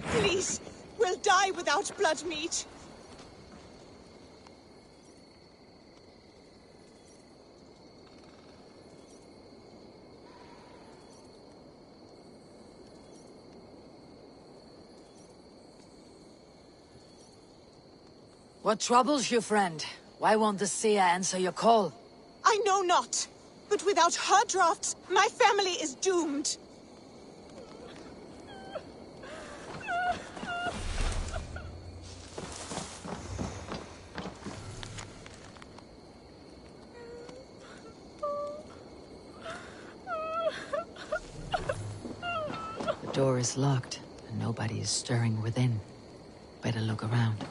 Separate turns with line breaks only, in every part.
Please, we'll die without blood meat.
What troubles you, friend? Why won't the seer answer your call?
I know not, but without her drafts, my family is doomed.
The door is locked, and nobody is stirring within. Better look around.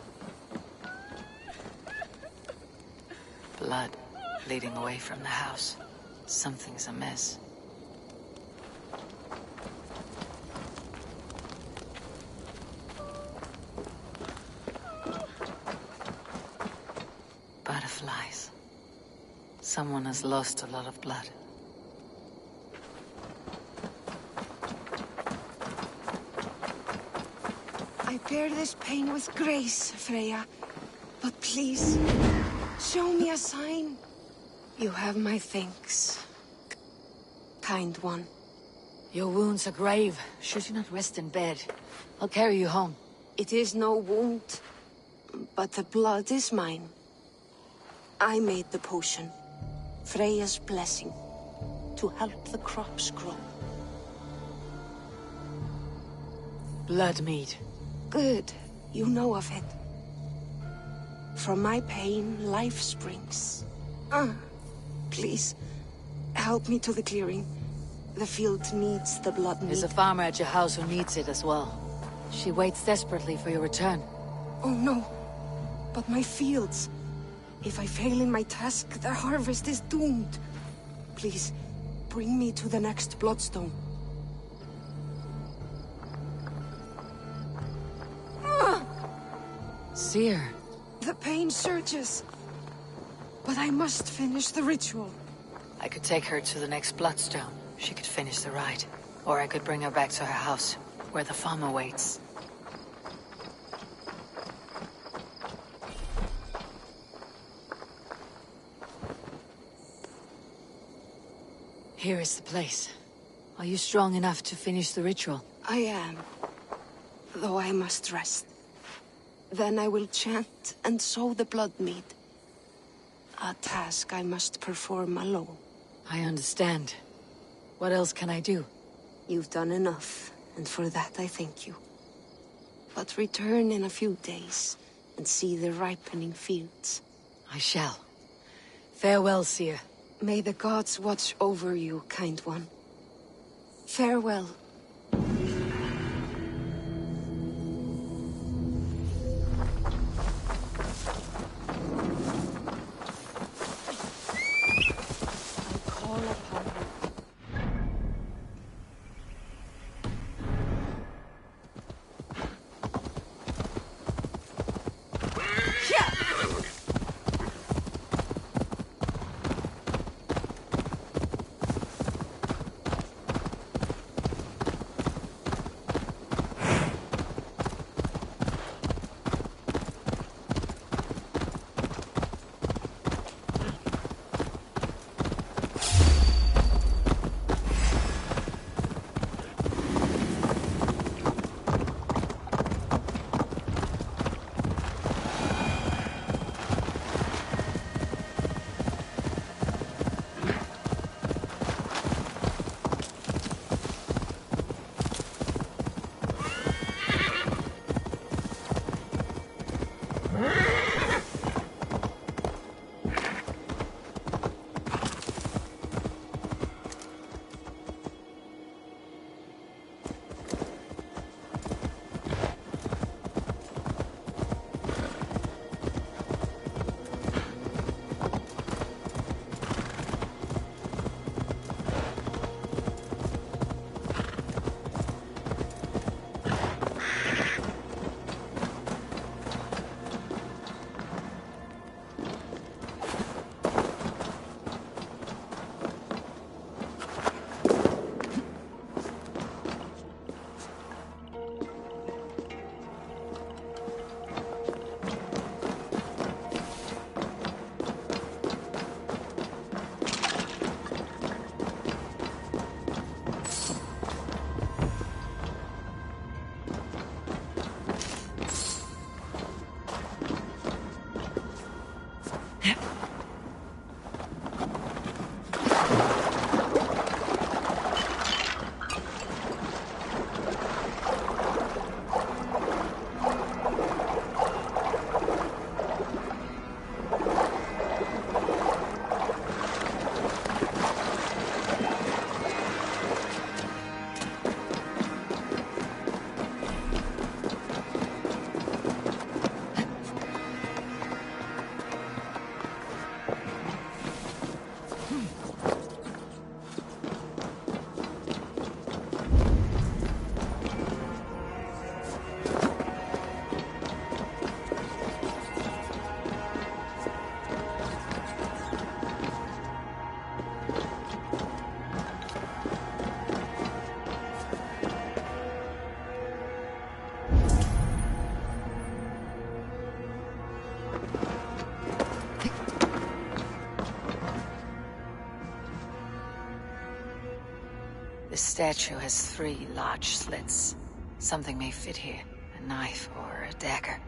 Blood leading away from the house. Something's amiss. Butterflies. Someone has lost a lot of blood.
I bear this pain with grace, Freya. But please, show me a sign. You have my thanks, kind one.
Your wounds are grave. Should you not rest in bed? I'll carry you home.
It is no wound, but the blood is mine. I made the potion, Freya's blessing, to help the crops grow.
Blood mead.
Good, you know of it. From my pain, life springs. Please, help me to the clearing. The field needs the blood mead.
There's a farmer at your house who needs it as well. She waits desperately for your return.
Oh no, but my fields. If I fail in my task, the harvest is doomed. Please, bring me to the next bloodstone.
Seer.
The pain surges. But I must finish the ritual.
I could take her to the next bloodstone. She could finish the rite. Or I could bring her back to her house, where the farmer waits. Here is the place. Are you strong enough to finish the ritual?
I am. Though I must rest. Then I will chant and sow the blood mead. A task I must perform alone.
I understand. What else can I do?
You've done enough, and for that I thank you. But return in a few days, and see the ripening fields.
I shall. Farewell, Seer.
May the gods watch over you, kind one. Farewell.
This statue has 3 large slits. Something may fit here. A knife or a dagger.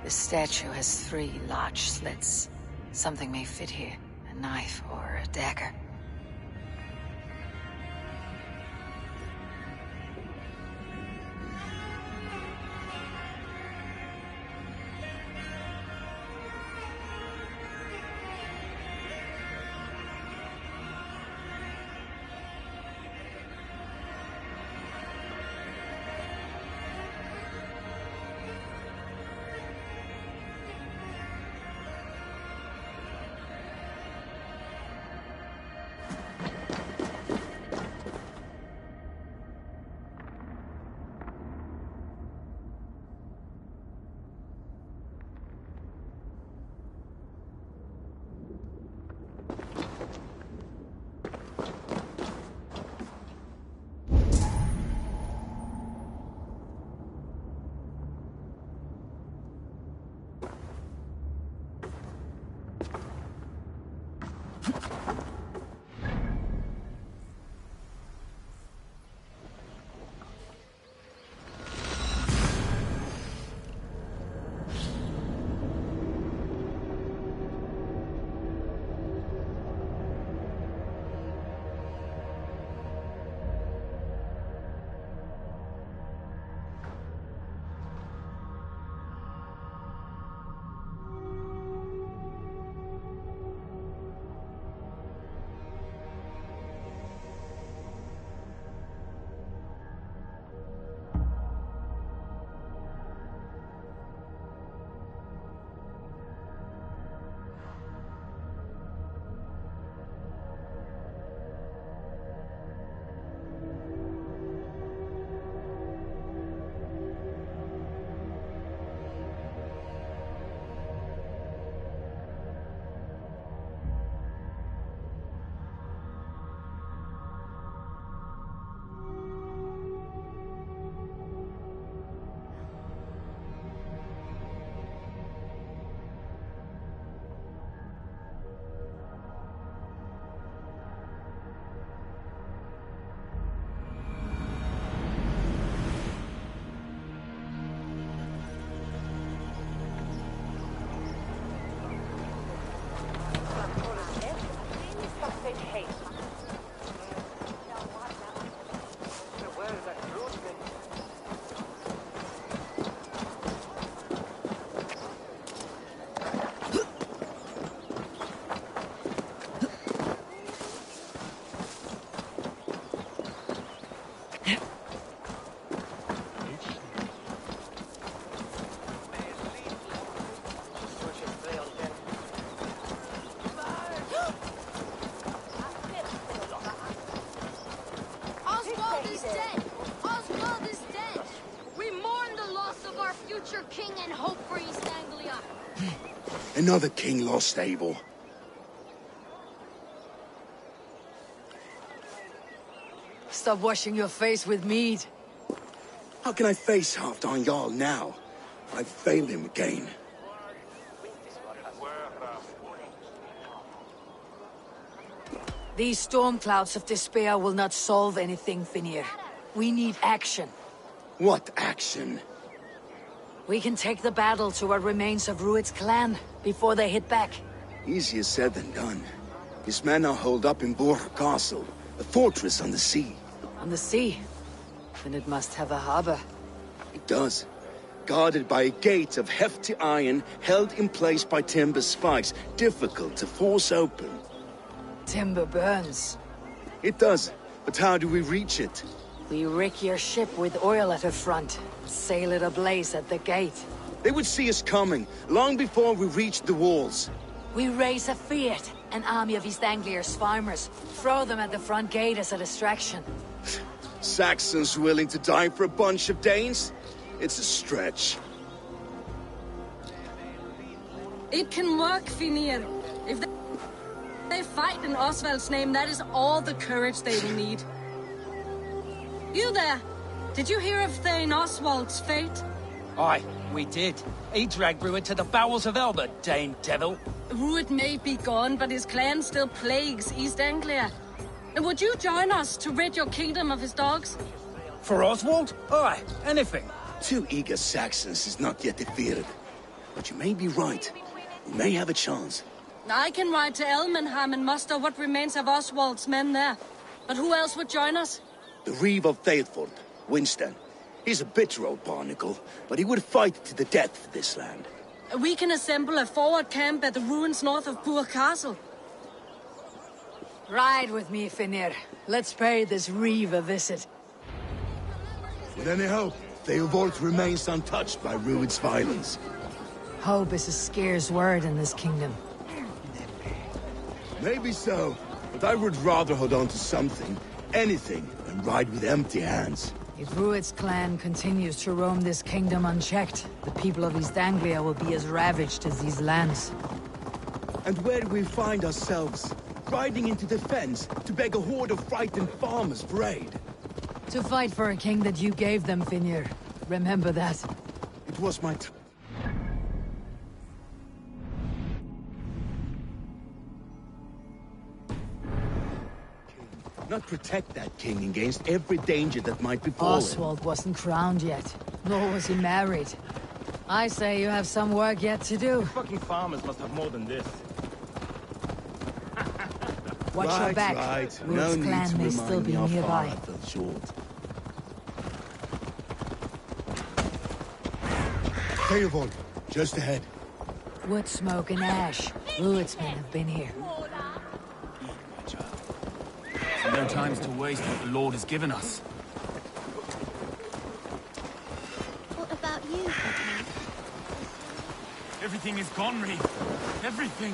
The statue has 3 large slits. Something may fit here. A knife or a dagger.
Another king lost, Abel.
Stop washing your face with mead.
How can I face Halfdan Jarl now? I've failed him again.
These storm clouds of despair will not solve anything, Finnir. We need action.
What action?
We can take the battle to what remains of Rued's clan before they hit back.
Easier said than done. His men are holed up in Borg Castle, a fortress on the sea.
On the sea? Then it must have a harbor.
It does. Guarded by a gate of hefty iron, held in place by timber spikes, difficult to force open.
Timber burns.
It does, but how do we reach it?
We rig your ship with oil at her front, sail it ablaze at the gate.
They would see us coming, long before we reached the walls.
We raise a Fiat, an army of East Anglia's farmers, throw them at the front gate as a distraction.
Saxons willing to die for a bunch of Danes? It's a stretch.
It can work, Finnir. If they fight in Oswald's name, that is all the courage they will need. You there! Did you hear of Thane Oswald's fate?
Aye, we did. He dragged Ruin to the bowels of hell, the Dane devil.
Ruud may be gone, but his clan still plagues East Anglia. And would you join us to rid your kingdom of his dogs?
For Oswald? Aye, anything.
2 eager Saxons is not yet defeated. But you may be right. We may have a chance.
I can ride to Elmenham and muster what remains of Oswald's men there. But who else would join us?
The Reeve of Thetford, Winston. He's a bitter old barnacle, but he would fight to the death for this land.
We can assemble a forward camp at the ruins north of Bur Castle.
Ride with me, Finir. Let's pay this Reeve a visit.
With any hope, Theobald remains untouched by Rued's violence.
Hope is a scarce word in this kingdom.
Maybe so, but I would rather hold on to something, anything, than ride with empty hands.
If Rued's clan continues to roam this kingdom unchecked, the people of East Anglia will be as ravaged as these lands.
And where do we find ourselves? Riding into defense to beg a horde of frightened farmers for aid.
To fight for a king that you gave them, Finir. Remember that.
It was my not protect that king against every danger that might befall him.
Oswald wasn't crowned yet, nor was he married. I say you have some work yet to do.
Fucking farmers must have more than this.
Watch your back.
Right.
Rued's
No need
clan
to
may
remind
still be
me how far
nearby.
I fell short. Theobald, just ahead.
Wood smoke and ash. Rued's men have been here.
No time's to waste what the Lord has given us.
What about you, Papa?
Everything is gone, Reeve. Everything.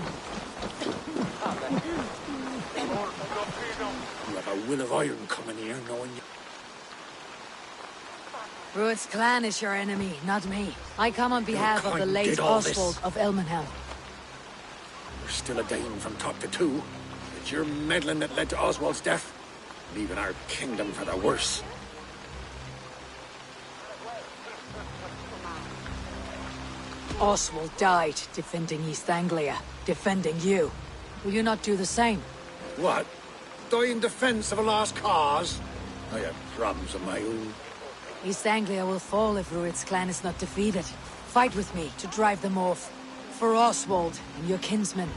You have a will of iron coming here, knowing you.
Rued's clan is your enemy, not me. I come on behalf of the
kind
late
did all this.
Oswald of Elmenham.
You're still a Dane from top to two. It's your meddling that led to Oswald's death, leaving our kingdom for the worse.
Oswald died defending East Anglia, defending you. Will you not do the same?
What? Die in defense of a lost cause? I have problems of my own.
East Anglia will fall if Rued's clan is not defeated. Fight with me to drive them off. For Oswald and your kinsmen.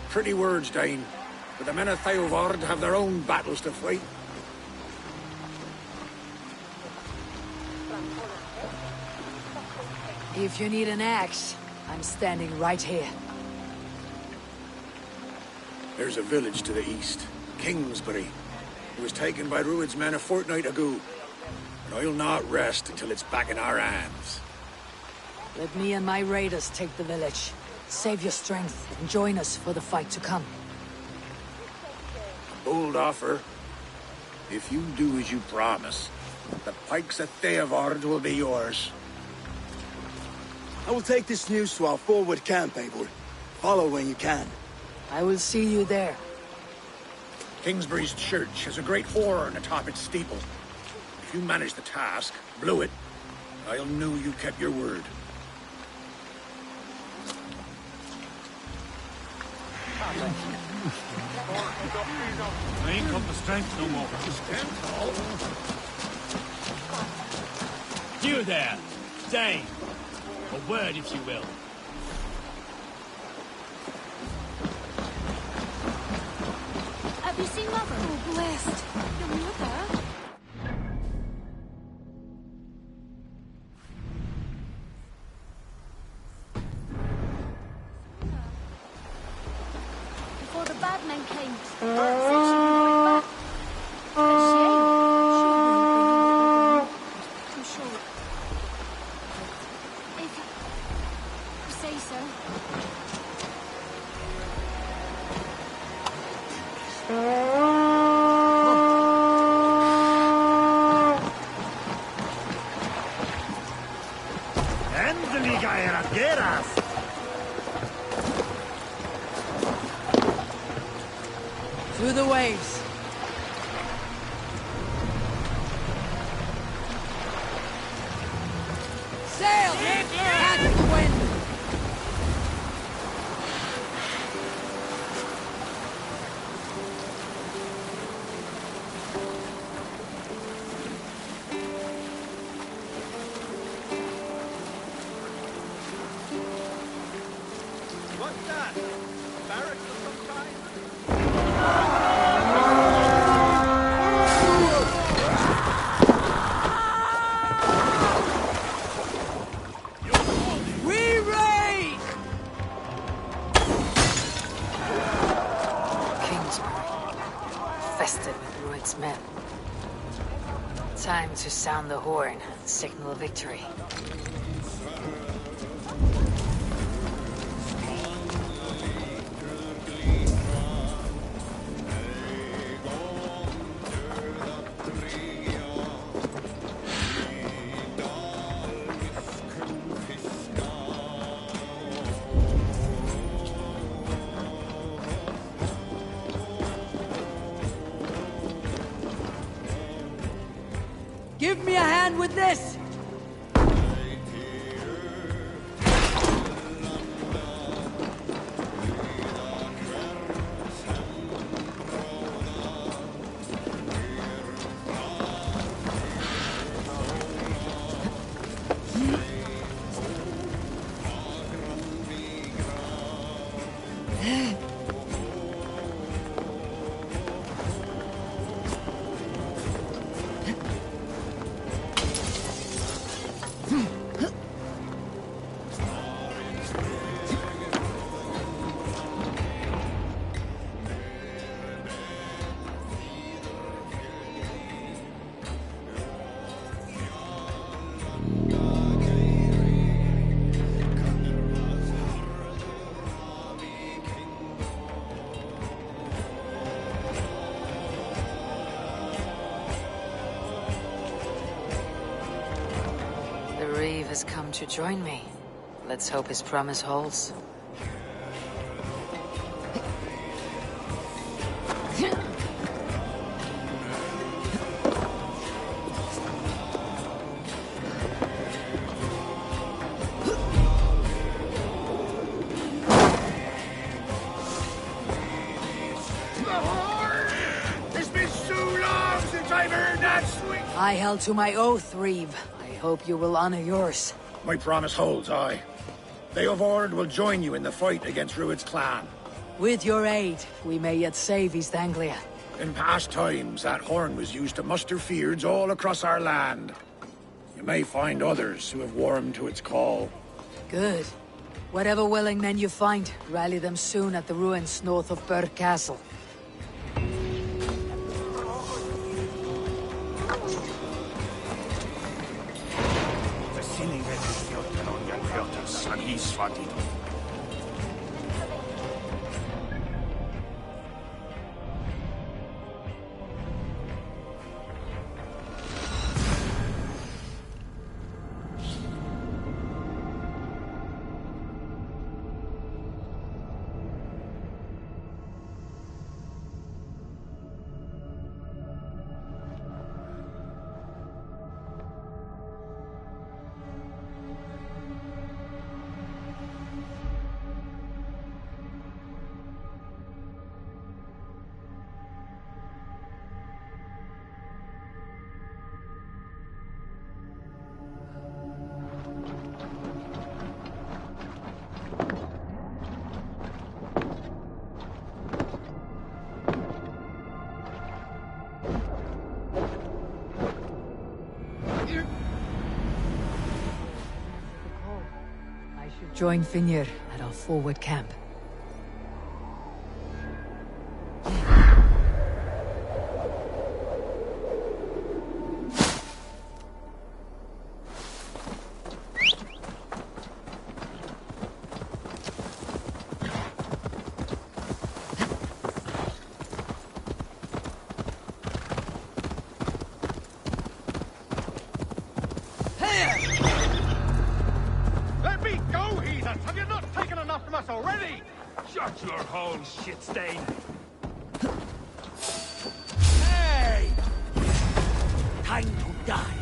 Pretty words, Dane. But the men of Theovard have their own battles to fight.
If you need an axe, I'm standing right here.
There's a village to the east, Kingsbury. It was taken by Rued's men a fortnight ago. And I'll not rest until it's back in our hands.
Let me and my raiders take the village. Save your strength and join us for the fight to come.
A bold offer. If you do as you promise, the pikes of Theovard will be yours.
I will take this news to our forward camp, Eivor. Follow when you can.
I will see you there.
Kingsbury's church has a great horn atop its steeple. If you manage the task, blew it, I'll know you kept your word.
I ain't got the strength no more. You there, Dane. A word, if you will.
Have you seen Mother? Oh, blessed. Your mother? Before the bad men came, said she would back. A shame. I'm sure. If you say so.
Through the waves.
sail! Catch the wind!
What's that? Barracks of some kind?
We raid!
Kingsbury, infested with Rued's men. Time to sound the horn, signal victory.
Give me a hand with this!
The Reeve has come to join me. Let's hope his promise holds.
It's been so long since I've heard that sweet...
I held to my oath, Reeve. I hope you will honor yours.
My promise holds, aye. Beowulf will join you in the fight against Rued's clan.
With your aid, we may yet save East Anglia.
In past times, that horn was used to muster fyrds all across our land. You may find others who have warmed to its call.
Good. Whatever willing men you find, rally them soon at the ruins north of Burg Castle. Join Finir at our forward camp.
Let me go, heathens! Have you not taken enough from us already?
Shut your hole, shit stain!
Hey!
Time to die.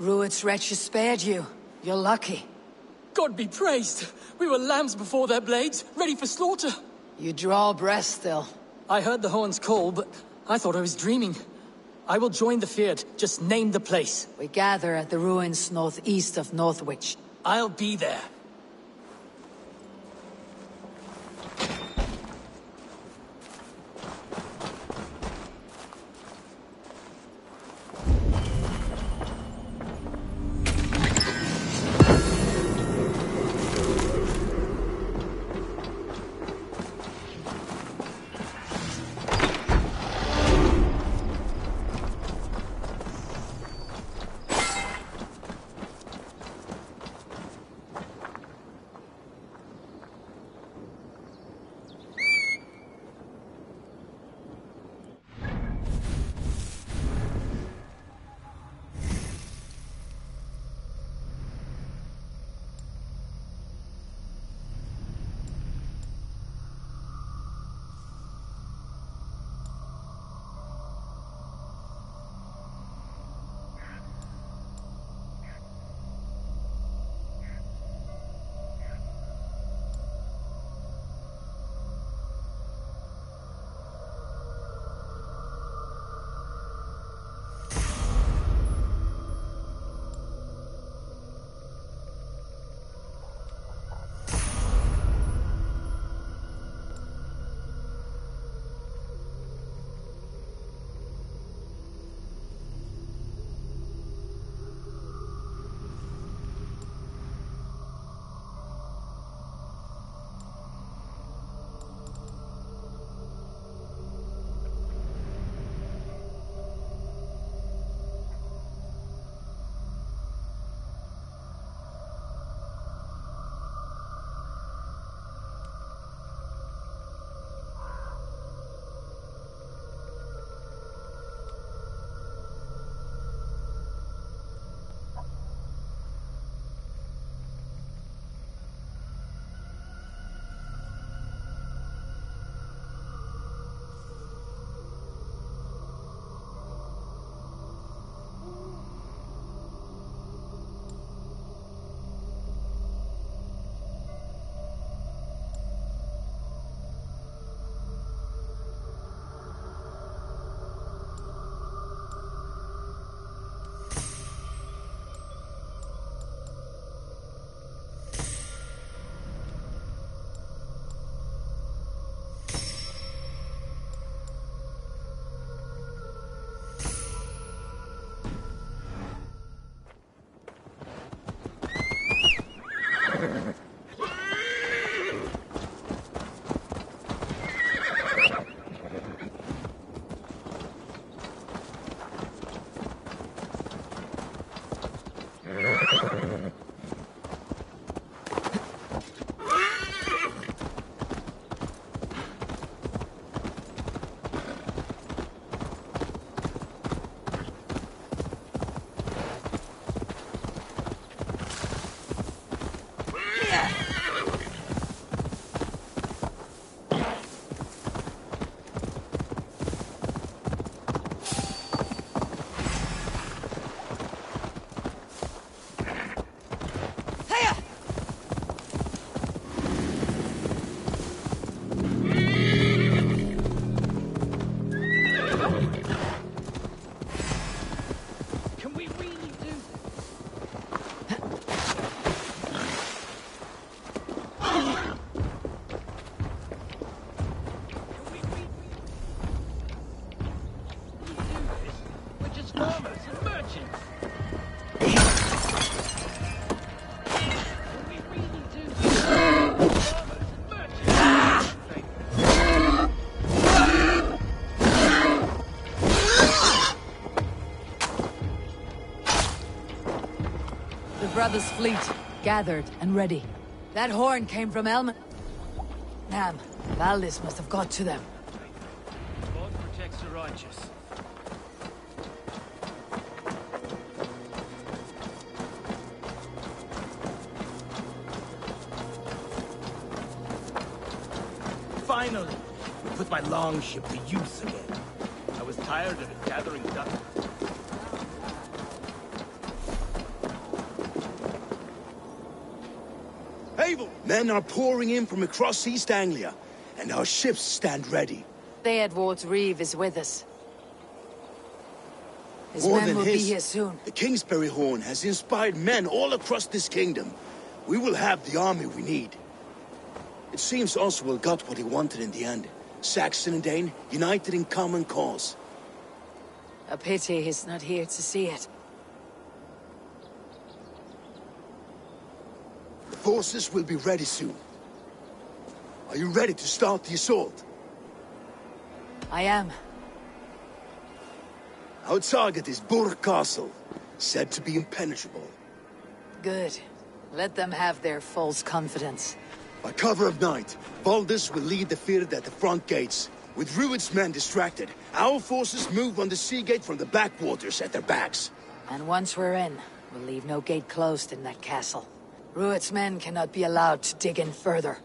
Rued's wretches spared you. You're lucky.
God be praised! We were lambs before their blades, ready for slaughter.
You draw breath still.
I heard the horns call, but I thought I was dreaming. I will join the Feared. Just name the place.
We gather at the ruins northeast of Northwich.
I'll be there.
farmers and merchants. We really do farmers and merchants.
The brothers' fleet, gathered and ready. That horn came from Nam. Valdis must have got to them.
God protects the righteous.
Finally, we put my longship to use again. I was tired of it gathering dust.
Abel! Men are pouring in from across East Anglia, and our ships stand ready.
Theodward's Reeve is with us. His
More
men
than
will be
his,
here soon.
the Kingsbury Horn has inspired men all across this kingdom. We will have the army we need. It seems Oswald got what he wanted in the end. Saxon and Dane, united in common cause.
A pity he's not here to see it.
The forces will be ready soon. Are you ready to start the assault?
I am.
Our target is Burg Castle, said to be impenetrable.
Good. Let them have their false confidence.
By cover of night, Valdis will lead the Firth at the front gates. With Rued's men distracted, our forces move on the sea gate from the backwaters at their backs.
And once we're in, we'll leave no gate closed in that castle. Rued's men cannot be allowed to dig in further.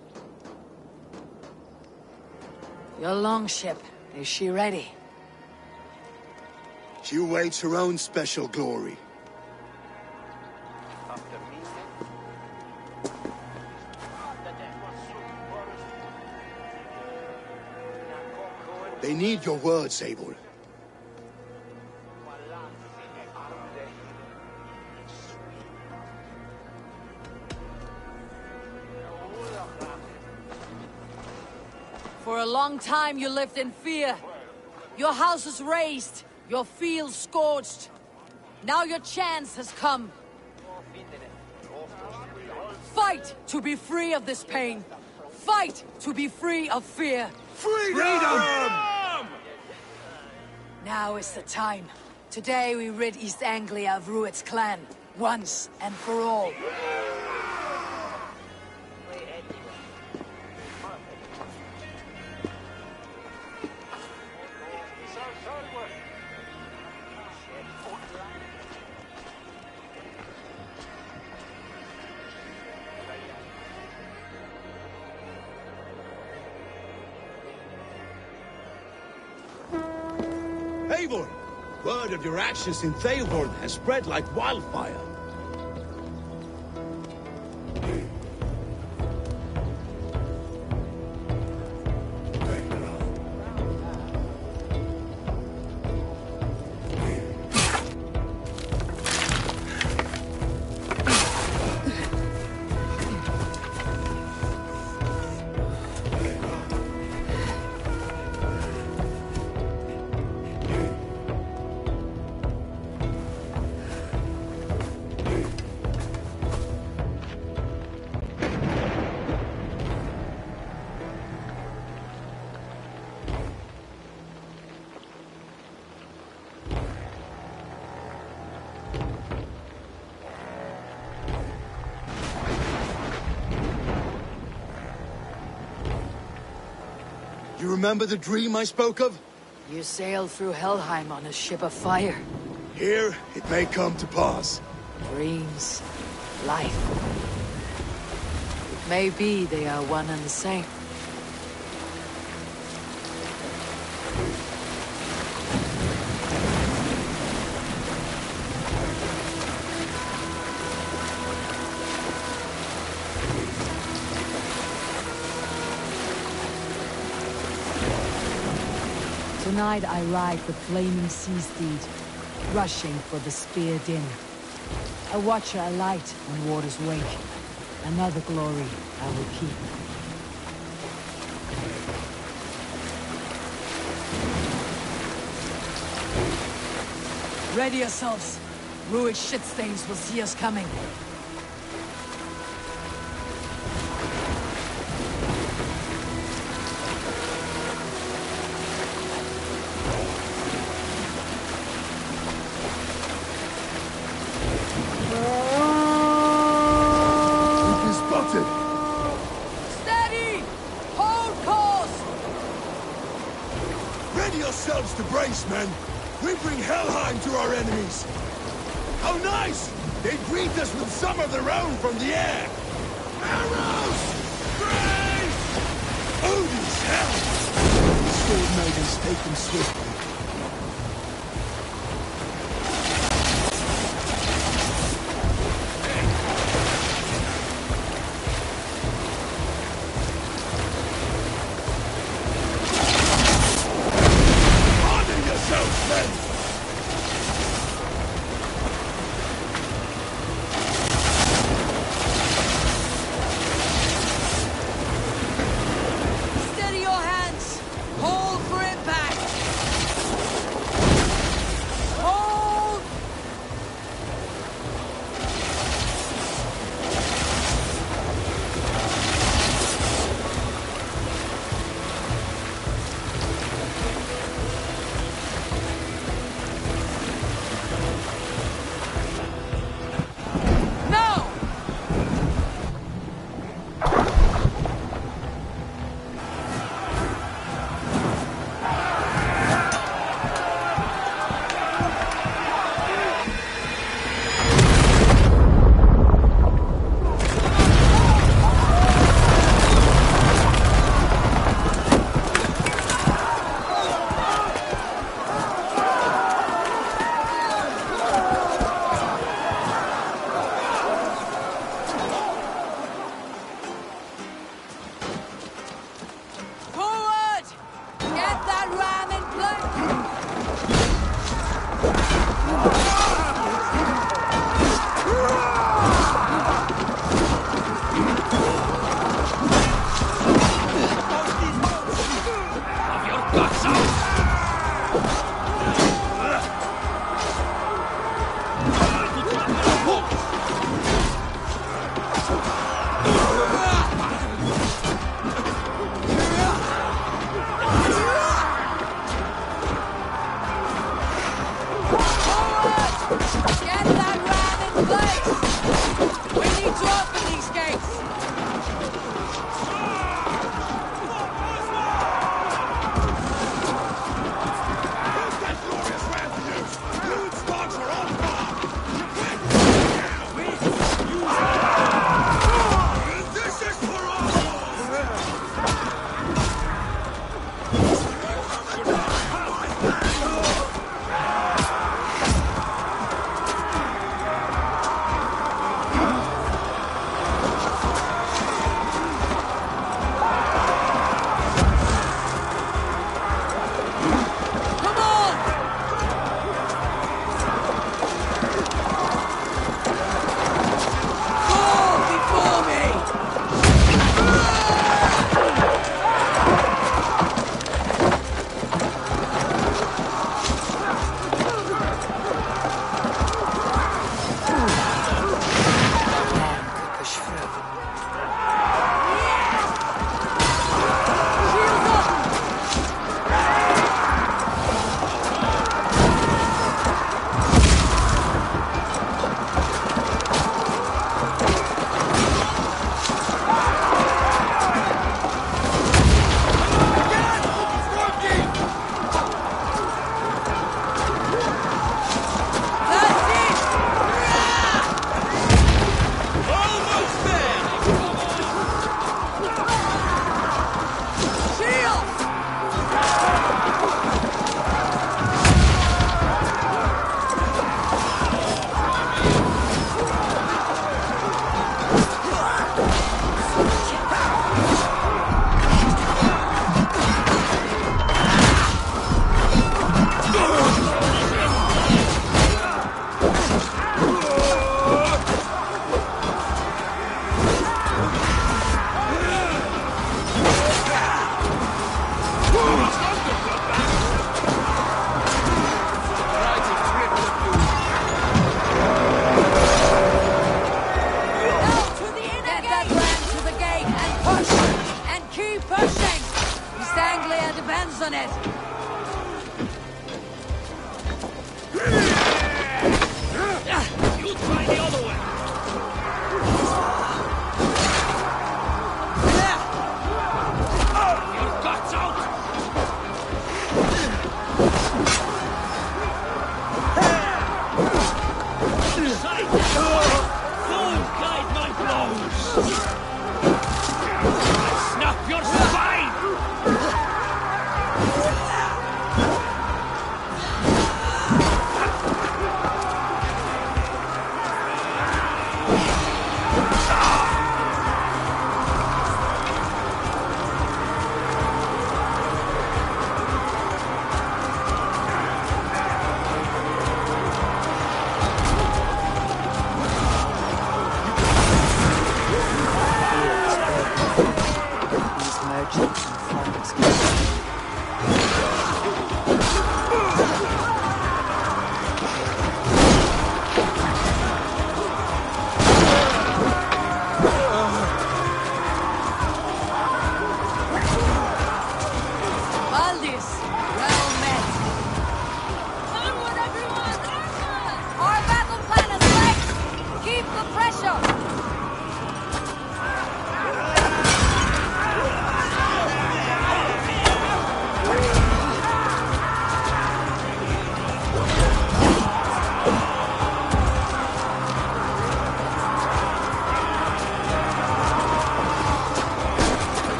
Your longship, is she ready?
She awaits her own special glory. They need your words, Abel.
For a long time you lived in fear. Your house is razed, your fields scorched. Now your chance has come. Fight to be free of this pain. Fight to be free of fear.
Freedom!
Now is the time. Today we rid East Anglia of Rued's clan, once and for all.
Eivor! Word of your actions in Theoborn has spread like wildfire. You remember the dream I spoke of?
You sailed through Helheim on a ship of fire.
Here, it may come to pass.
Dreams, life. It may be they are one and the same. Tonight I ride the flaming sea steed, rushing for the spear din. A watcher alight on water's wake. Another glory I will keep. Ready yourselves. Ruined shitstains will see us coming.
To brace, men! We bring Helheim to our enemies! How nice! They greet us with some of their own from the air! Arrows! Grace! Odin's hell! The sword maidens take them swiftly.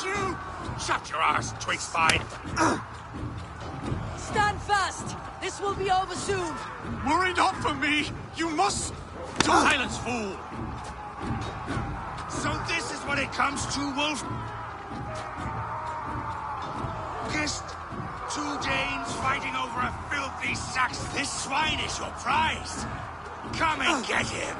you! Shut your arse, twig spine!
Stand fast! This will be over soon!
Worry not for me! You must...
Silence, fool!
So this is what it comes to, Wolf? Kissed? 2 Danes fighting over a filthy sack. This swine is your prize! Come and get him!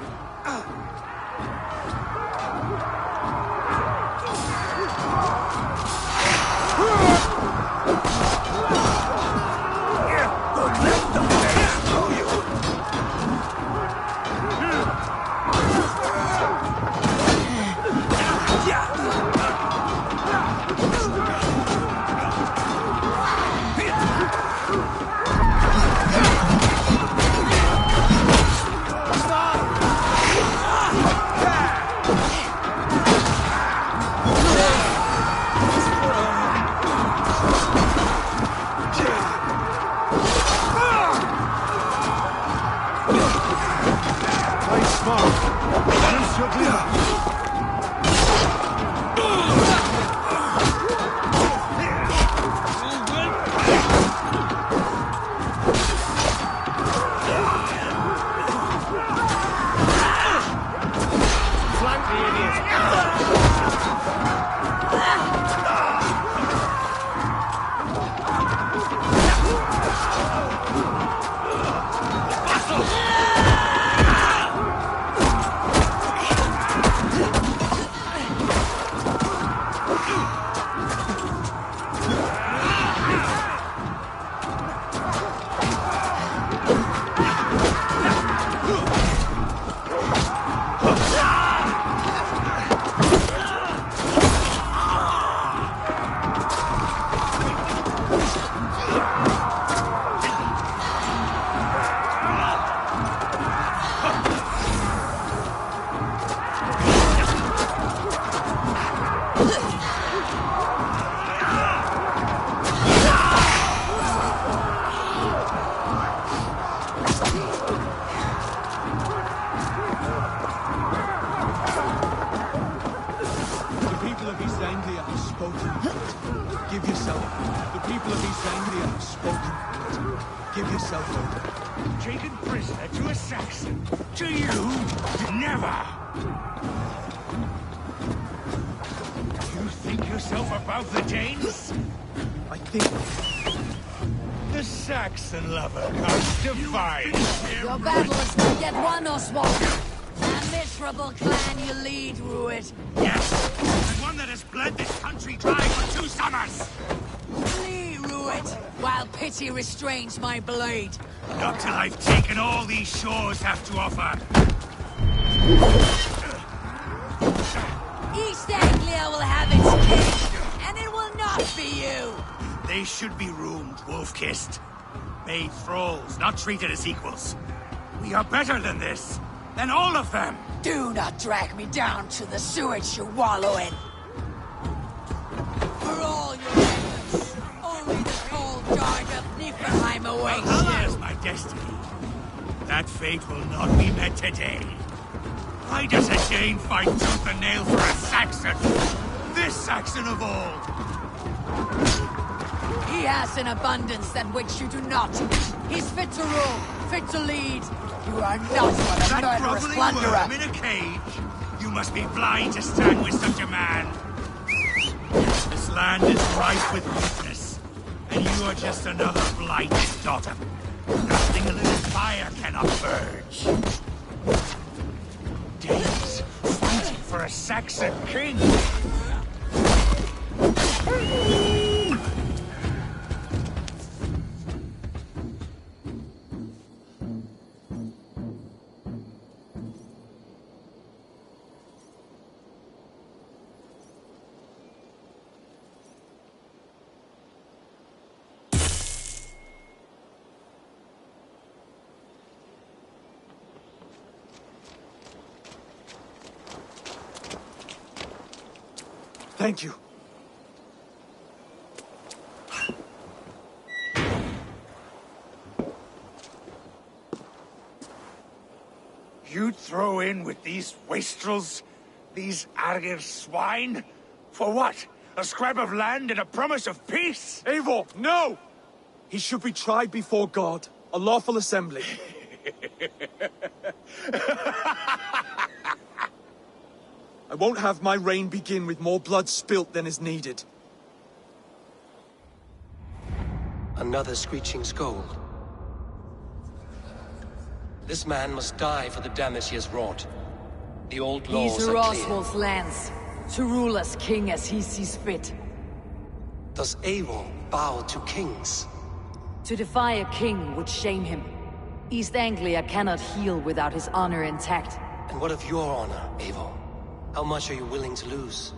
Taken prisoner to a Saxon. To you, never! You think yourself above the Danes?
I think...
The Saxon lover comes to find him.
Your battle is not yet won, Oswald. A miserable clan you lead, Ruit.
Yes, and one that has bled this country dry for 2 summers.
Flee, Ruit, while pity restrains my blade.
Not till I've taken all these shores have to offer.
East Anglia will have its king, and it will not be you.
They should be roomed, wolf-kissed. Made thralls, not treated as equals. We are better than this. Than all of them.
Do not drag me down to the sewage you wallow in. For all your efforts, only the cold dark of Niflheim awaits
Valhalla
you.
is my destiny. That fate will not be met today. Why does a Dane fight tooth and nail for a Saxon? This Saxon of all.
He has an abundance than which you do not. He's fit to rule, fit to lead. You are not but a
That
murderous
groveling
plunderer.
worm in a cage. You must be blind to stand with such a man. This land is rife with weakness, and you are just another blighted daughter. Nothing a little fire cannot purge. Danes fighting for a Saxon king.
Thank you.
You'd throw in with these wastrels? These Argir swine? For what? A scrap of land and a promise of peace?
Eivor, no! He should be tried before God, a lawful assembly. I won't have my reign begin with more blood spilt than is needed.
Another screeching scold. This man must die for the damage he has wrought. The old laws
These
are
are
clear.
Oswald's lands, to rule as king as he sees fit.
Does Eivor bow to kings?
To defy a king would shame him. East Anglia cannot heal without his honor intact.
And what of your honor, Eivor? How much are you willing to lose?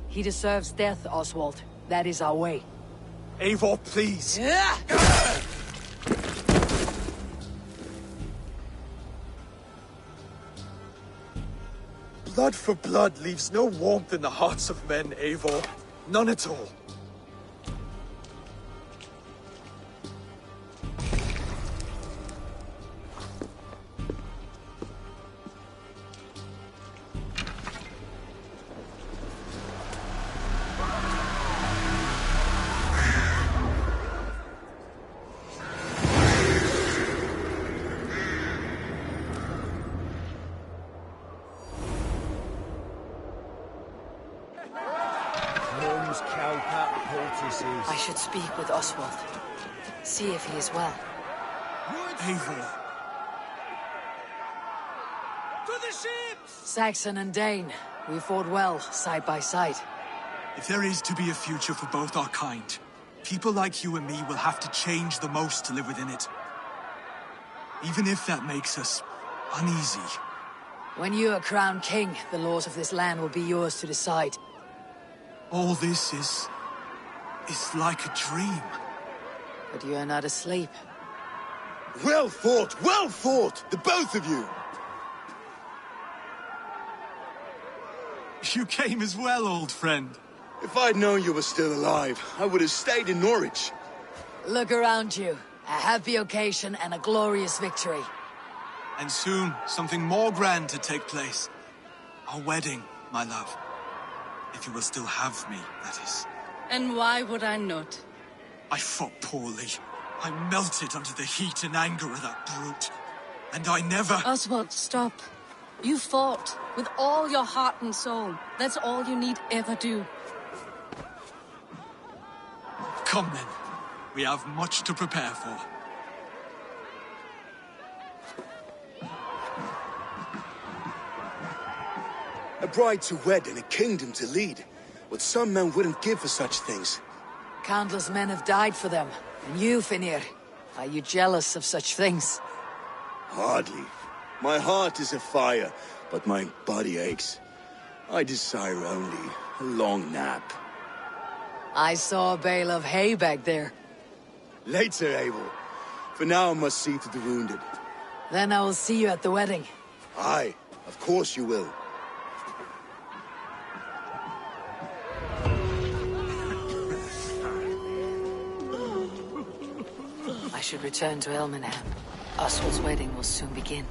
He deserves death, Oswald. That is our way.
Eivor, please! Blood for blood leaves no warmth in the hearts of men, Eivor. None at all.
I should speak with Oswald. See if he is well.
Eivor.
To the ships!
Saxon and Dane, we fought well, side by side.
If there is to be a future for both our kind, people like you and me will have to change the most to live within it. Even if that makes us uneasy.
When you are crowned king, the laws of this land will be yours to decide.
All this is like a dream.
But you are not asleep.
Well fought, the both of you!
You came as well, old friend.
If I'd known you were still alive, I would have stayed in Norwich.
Look around you. A happy occasion and a glorious victory.
And soon, something more grand to take place. Our wedding, my love. If you will still have me, that is.
And why would I not?
I fought poorly. I melted under the heat and anger of that brute. And I never...
Oswald, stop. You fought with all your heart and soul. That's all you need ever do.
Come then. We have much to prepare for.
A bride to wed and a kingdom to lead. What some men wouldn't give for such things.
Countless men have died for them. And you, Finir, are you jealous of such things?
Hardly. My heart is afire, but my body aches. I desire only a long nap.
I saw a bale of hay back there.
Later, Abel. For now, I must see to the wounded.
Then I will see you at the wedding.
Aye, of course you will.
I should return to Elmenham. Oswald's wedding will soon begin.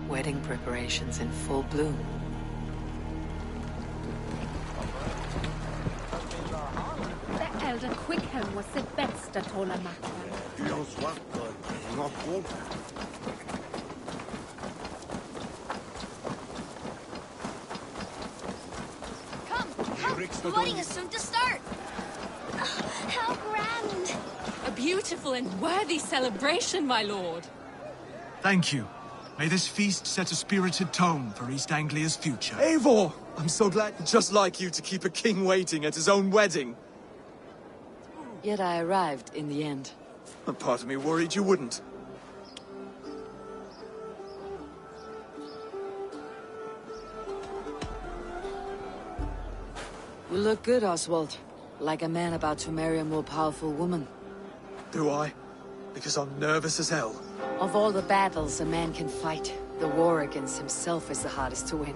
Wedding preparations in full bloom.
The elder Quickhelm was the best at all
The wedding is soon to start! How grand!
A beautiful and worthy celebration, my lord.
Thank you. May this feast set a spirited tone for East Anglia's future.
Eivor! I'm so glad, just like you, to keep a king waiting at his own wedding.
Yet I arrived in the end.
A part of me worried you wouldn't.
You look good, Oswald. Like a man about to marry a more powerful woman.
Do I? Because I'm nervous as hell.
Of all the battles a man can fight, the war against himself is the hardest to win.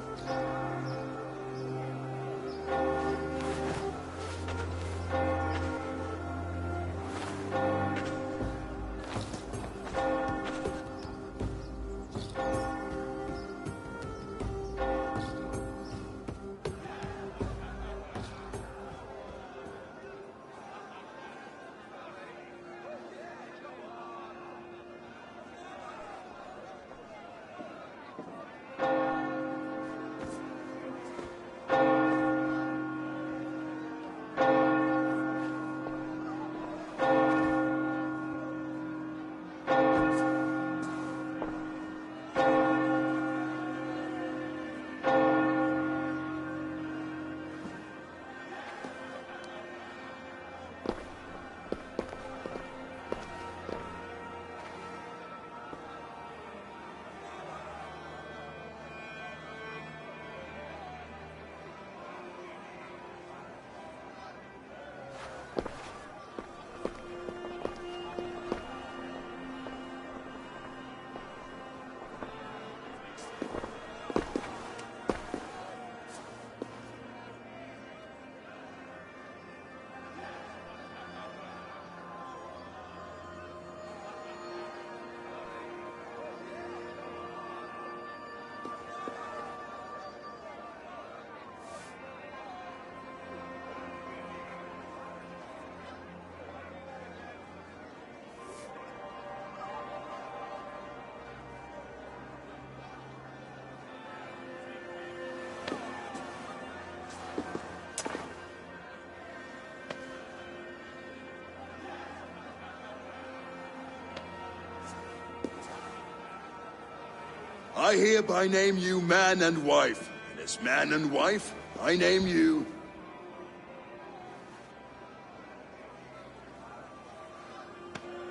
I hereby name you man and wife. And as man and wife, I name you...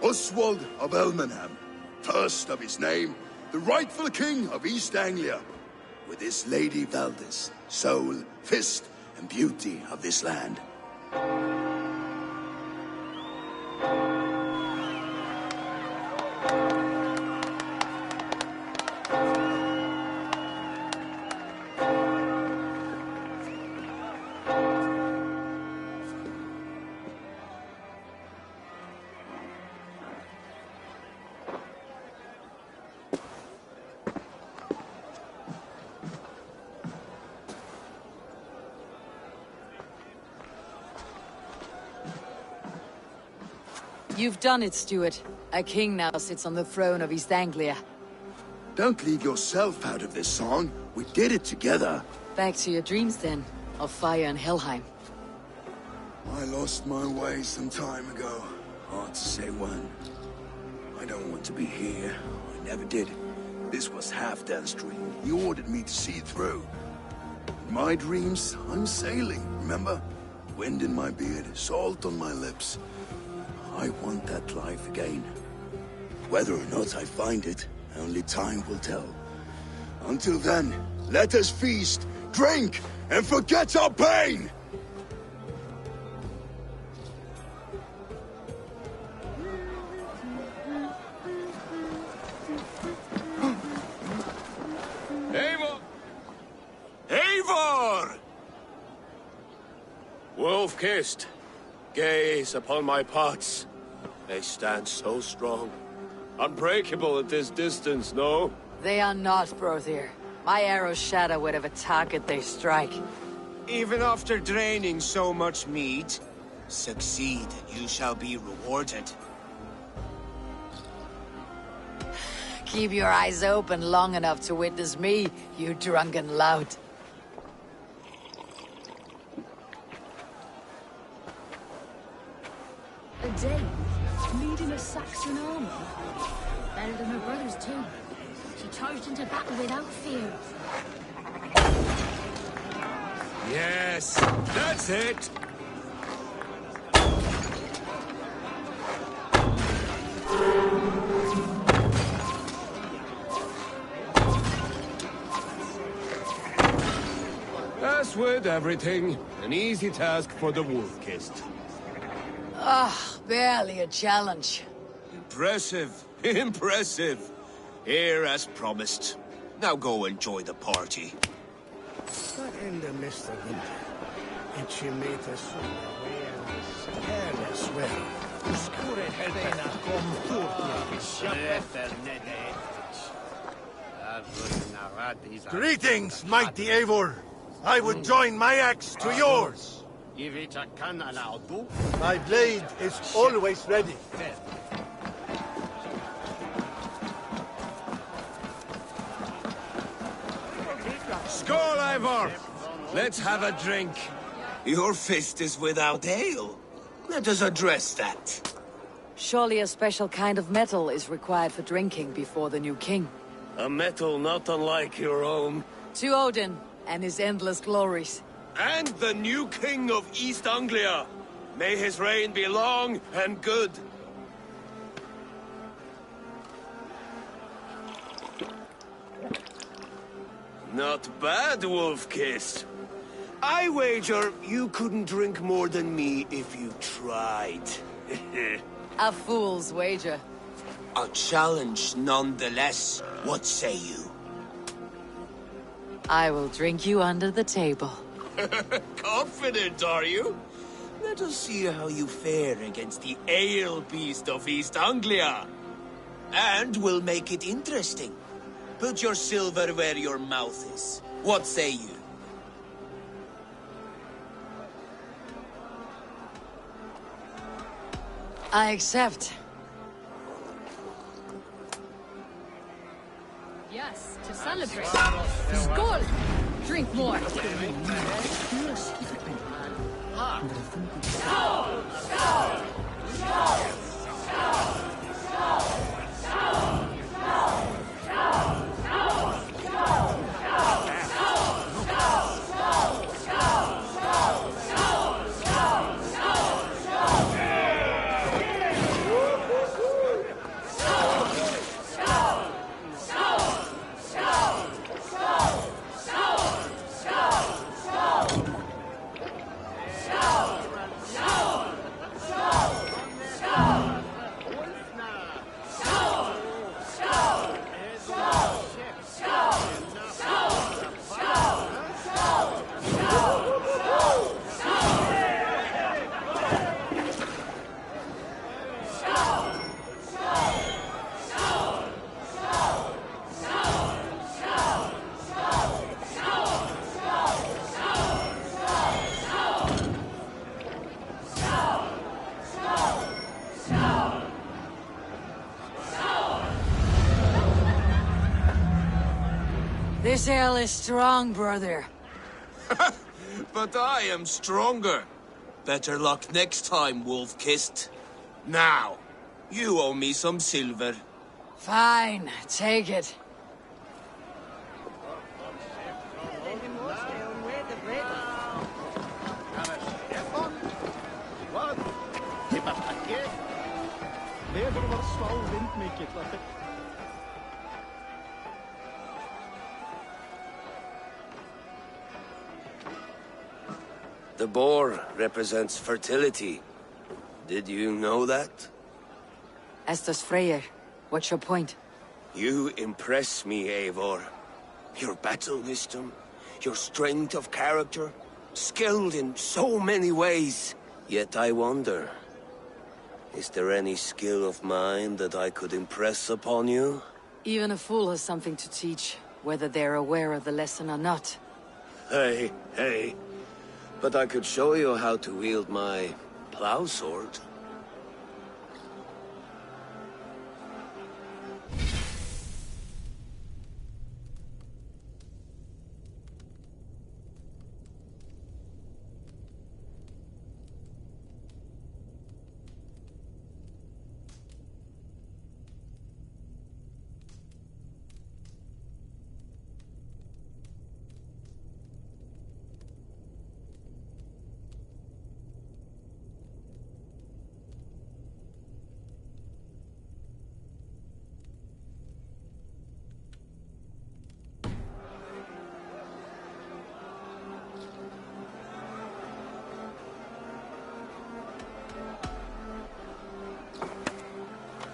Oswald of Elmenham, first of his name, the rightful king of East Anglia, with his lady Valdis, soul, fist, and beauty of this land.
You've done it, Stuart. A king now sits on the throne of East Anglia.
Don't leave yourself out of this song. We did it together.
Back to your dreams, then, of fire and Helheim.
I lost my way some time ago. Hard to say when. I don't want to be here. I never did. This was Halfdan's dream. He ordered me to see it through. In my dreams, I'm sailing, remember? Wind in my beard, salt on my lips. I want that life again. Whether or not I find it, only time will tell. Until then, let us feast, drink, and forget our pain!
Eivor! Eivor! Wolf-kissed, gaze upon my pots. They stand so strong. Unbreakable at this distance, no?
They are not, Brothier. My arrows shatter whatever target they strike.
Even after draining so much meat, succeed and you shall be rewarded.
Keep your eyes open long enough to witness me, you drunken lout.
A Dane, leading a Saxon army. Better than her brothers too. She charged into battle without fear.
Yes, that's it! As with everything, an easy task for the wolf-kissed.
Ah, barely a challenge.
Impressive, impressive. Here as promised. Now go enjoy the party.
But in the midst of winter, it made us careless well. Skuret helpena kom Greetings, mighty Eivor. I would join my axe to yours. My blade is always ready.
Skål, Eivor! Let's have a drink.
Your fist is without ale. Let us address that.
Surely a special kind of metal is required for drinking before the new king.
A metal not unlike your own.
To Odin and his endless glories.
And the new king of East Anglia. May his reign be long and good. Not bad, Wolf-kissed. I wager you couldn't drink more than me if you tried.
A fool's wager.
A challenge nonetheless. What say you?
I will drink you under the table.
Confident, are you? Let us see how you fare against the ale beast of East Anglia. And we'll make it interesting. Put your silver where your mouth is. What say you?
I accept.
Yes, to celebrate. Skål! Drink more.
This ale is strong, brother.
But I am stronger. Better luck next time, Wolf-Kissed. Now, you owe me some silver.
Fine, take it.
The boar represents fertility. Did you know that?
As does Freyr. What's your point?
You impress me, Eivor. Your battle wisdom, your strength of character, skilled in so many ways. Yet I wonder, is there any skill of mine that I could impress upon you?
Even a fool has something to teach, whether they're aware of the lesson or not.
Hey. But I could show you how to wield my plow sword.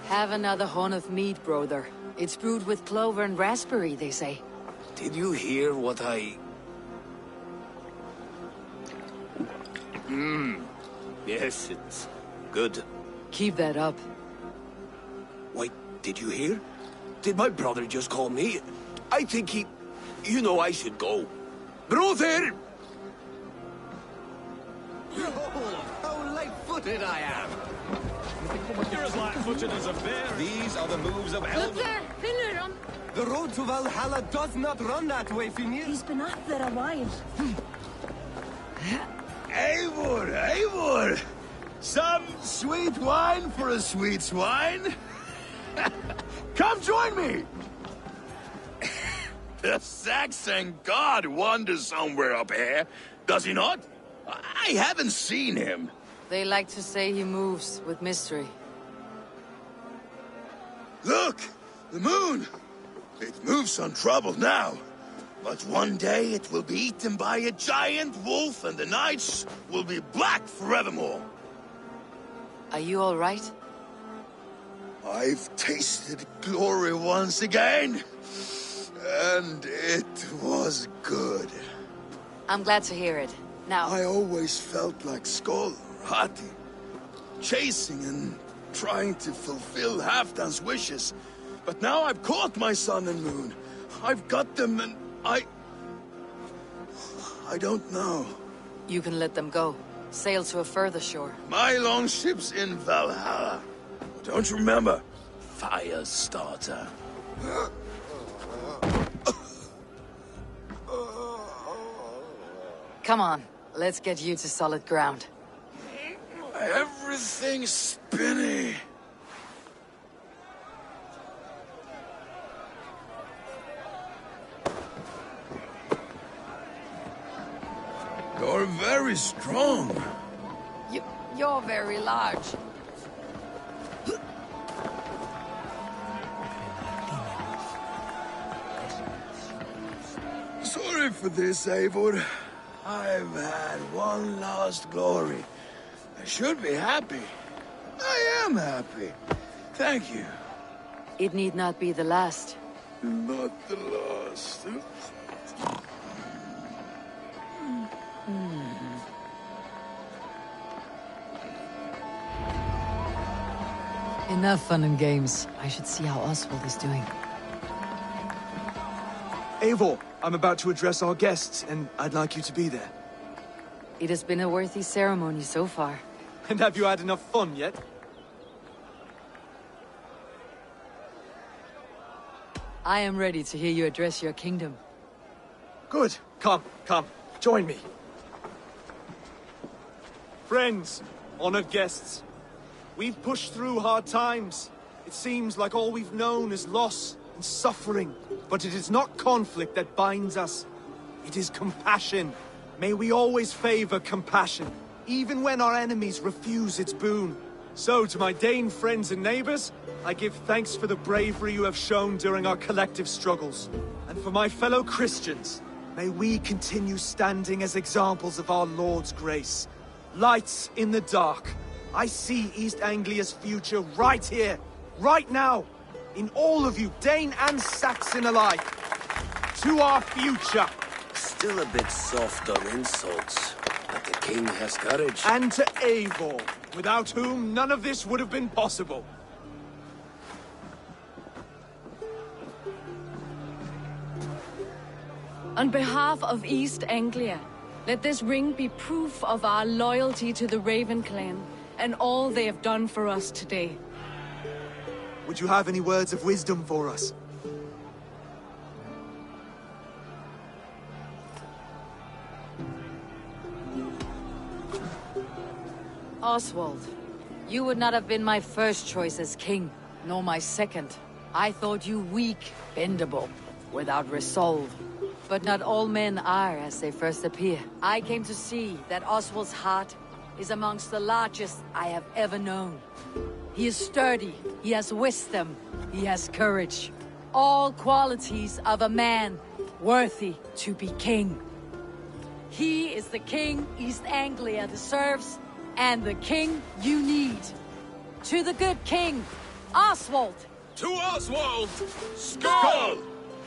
Have another horn of mead, brother. It's brewed with clover and raspberry, they say.
Did you hear what I... Yes, it's good.
Keep that up.
Wait, did you hear? Did my brother just call me? I think he... You know I should go. Brother!
Behold, how light-footed I am! You're as light-footed as a bear. These are the moves of
Look there! Finneran!
The road to Valhalla does not run that way, Finir.
He's been up there a while.
Eivor! Some sweet wine for a sweet swine? Come join me! The Saxon god wanders somewhere up here, does he not? I haven't seen him.
They like to say he moves with mystery.
Look! The moon! It moves untroubled now. But one day it will be eaten by a giant wolf and the nights will be black forevermore.
Are you all right?
I've tasted glory once again. And it was good.
I'm glad to hear it. Now...
I always felt like Skoll or Hati. Chasing and trying to fulfill Halfdan's wishes. But now I've caught my sun and moon. I've got them and I don't know.
You can let them go. Sail to a further shore.
My longship's in Valhalla. Don't you remember? Firestarter.
Come on, let's get you to solid ground.
Everything's spinny. You're very strong.
You're very large.
Sorry for this, Eivor. I've had one last glory. I should be happy. I am happy. Thank you.
It need not be the last.
Not the last.
Enough fun and games. I should see how Oswald is doing.
Eivor, I'm about to address our guests, and I'd like you to be there.
It has been a worthy ceremony so far.
And have you had enough fun yet?
I am ready to hear you address your kingdom.
Good. Come, come. Join me. Friends, honored guests. We've pushed through hard times. It seems like all we've known is loss and suffering. But it is not conflict that binds us. It is compassion. May we always favor compassion, even when our enemies refuse its boon. So, to my Dane friends and neighbors, I give thanks for the bravery you have shown during our collective struggles. And for my fellow Christians, may we continue standing as examples of our Lord's grace. Lights in the dark. I see East Anglia's future right here, right now, in all of you, Dane and Saxon alike. To our future.
Still a bit soft on insults, but the king has courage.
And to Eivor, without whom none of this would have been possible.
On behalf of East Anglia, let this ring be proof of our loyalty to the Raven clan and all they have done for us today.
Would you have any words of wisdom for us?
Oswald, you would not have been my first choice as king, nor my second. I thought you weak, bendable, without resolve. But not all men are as they first appear. I came to see that Oswald's heart is amongst the largest I have ever known. He is sturdy, he has wisdom, he has courage. All qualities of a man worthy to be king. He is the king East Anglia deserves, and the king you need. To the good king, Oswald!
To Oswald!
Skull!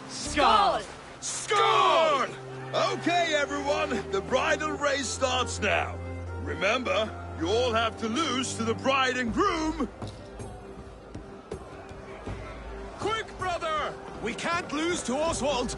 Skull! Score! Okay, everyone, the bridal race starts now. Remember, you all have to lose to the bride and groom. Quick, brother!
We can't lose to Oswald!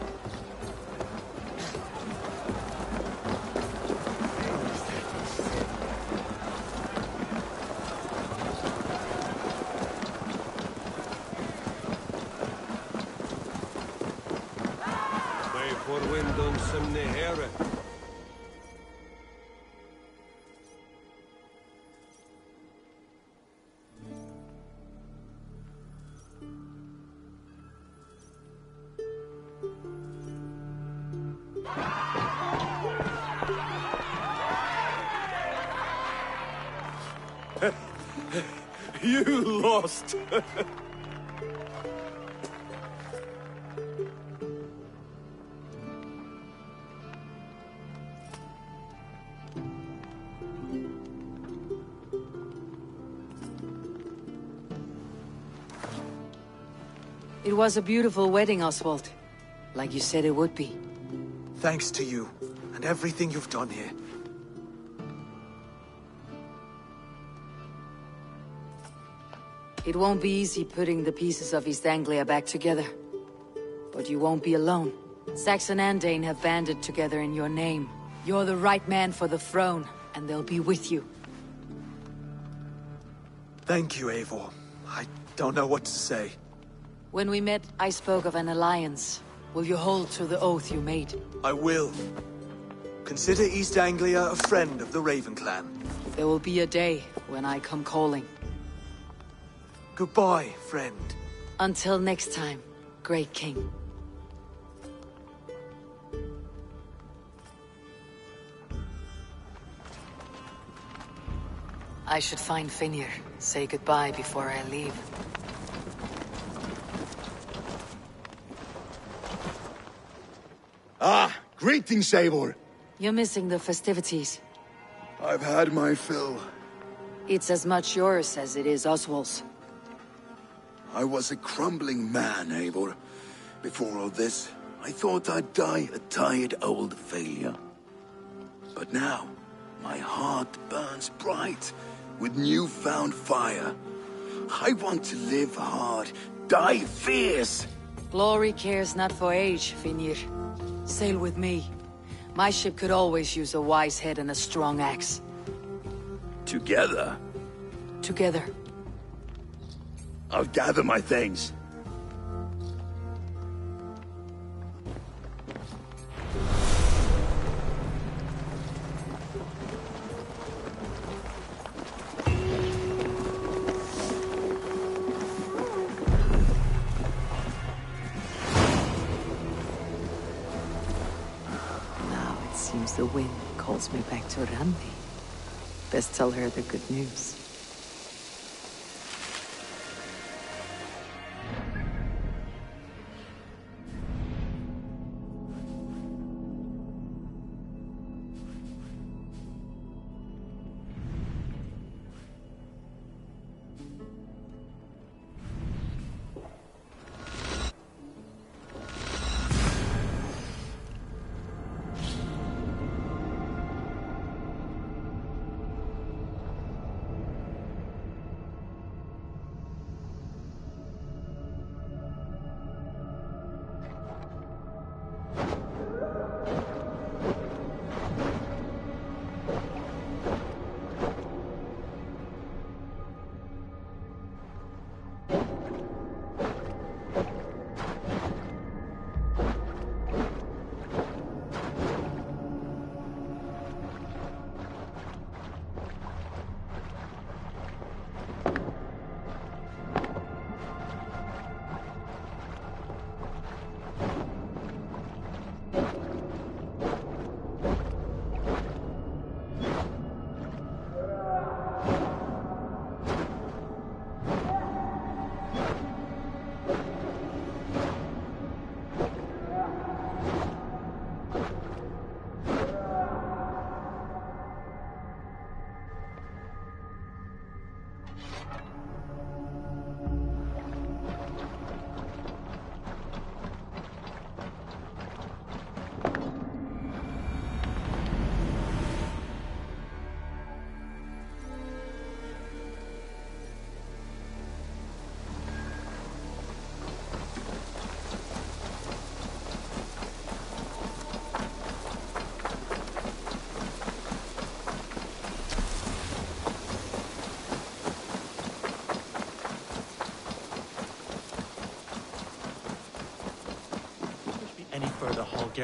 You lost!
It was a beautiful wedding, Oswald. Like you said it would be.
Thanks to you, and everything you've done here.
It won't be easy putting the pieces of East Anglia back together. But you won't be alone. Saxon and Dane have banded together in your name. You're the right man for the throne, and they'll be with you.
Thank you, Eivor. I don't know what to say.
When we met, I spoke of an alliance. Will you hold to the oath you made?
I will. Consider East Anglia a friend of the Raven clan.
There will be a day when I come calling.
Goodbye, friend.
Until next time, great king. I should find Finir. Say goodbye before I leave.
Ah, greetings, Eivor.
You're missing the festivities.
I've had my fill.
It's as much yours as it is Oswald's.
I was a crumbling man, Eivor. Before all this, I thought I'd die a tired old failure. But now, my heart burns bright with newfound fire. I want to live hard, die fierce.
Glory cares not for age, Finir. Sail with me. My ship could always use a wise head and a strong axe.
Together?
Together.
I'll gather my things.
the wind calls me back to Randi. Best tell her the good news.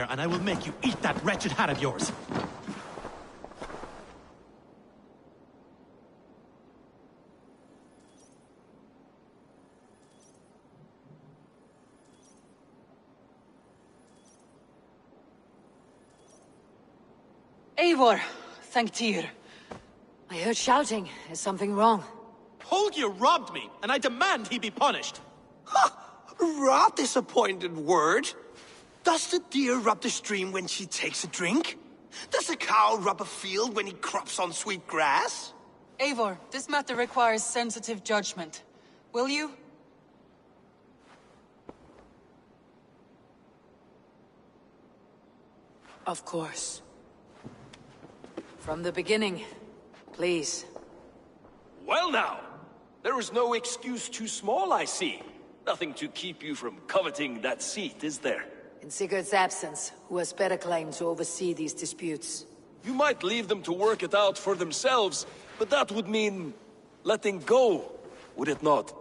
And I will make you eat that wretched hat of yours.
Eivor, thank Tyr. I heard shouting. Is something wrong?
Holger robbed me, and I demand he be punished.
Rot disappointed word. Does the deer rub the stream when she takes a drink? Does the cow rub a field when he crops on sweet grass?
Eivor, this matter requires sensitive judgment. Will you? Of course. From the beginning, please.
Well now, there is no excuse too small, I see. Nothing to keep you from coveting that seat, is there?
In Sigurd's absence, who has better claim to oversee these disputes?
You might leave them to work it out for themselves, but that would mean letting go, would it not?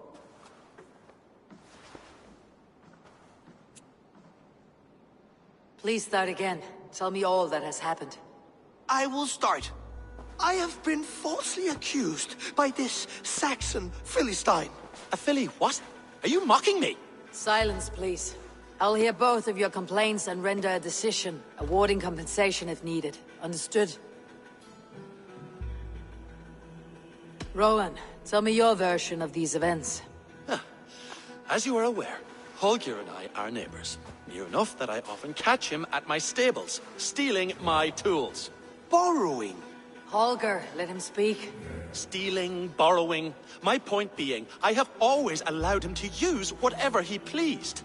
Please start again. Tell me all that has happened.
I will start. I have been falsely accused by this Saxon Philistine.
A Philly what? Are you mocking me?
Silence, please. I'll hear both of your complaints and render a decision, awarding compensation if needed. Understood? Rowan, tell me your version of these events.
As you are aware, Holger and I are neighbors. Near enough that I often catch him at my stables, stealing my tools.
Borrowing?
Holger, let him speak.
Stealing, borrowing. My point being, I have always allowed him to use whatever he pleased.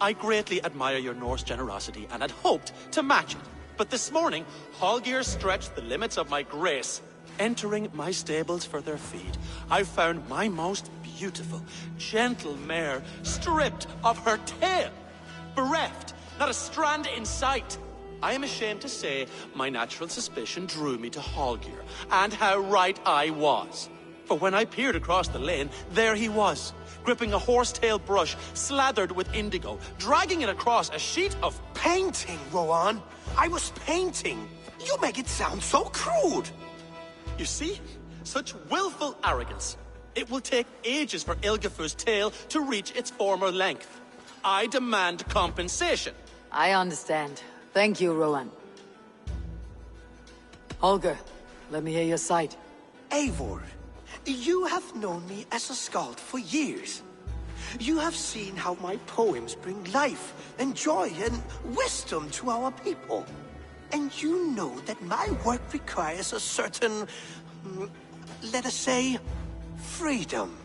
I greatly admire your Norse generosity and had hoped to match it. But this morning, Holger stretched the limits of my grace. Entering my stables for their feed, I found my most beautiful, gentle mare stripped of her tail. Bereft, not a strand in sight. I am ashamed to say my natural suspicion drew me to Holger, and how right I was. For when I peered across the lane, there he was, gripping a horsetail brush slathered with indigo, dragging it across a sheet of
painting, Rowan. I was painting. You make it sound so crude.
You see? Such willful arrogance. It will take ages for Ilgafur's tail to reach its former length. I demand compensation.
I understand. Thank you, Rowan. Holger, let me hear your side.
Eivor, you have known me as a skald for years. You have seen how my poems bring life and joy and wisdom to our people. And you know that my work requires a certain, let us say, freedom.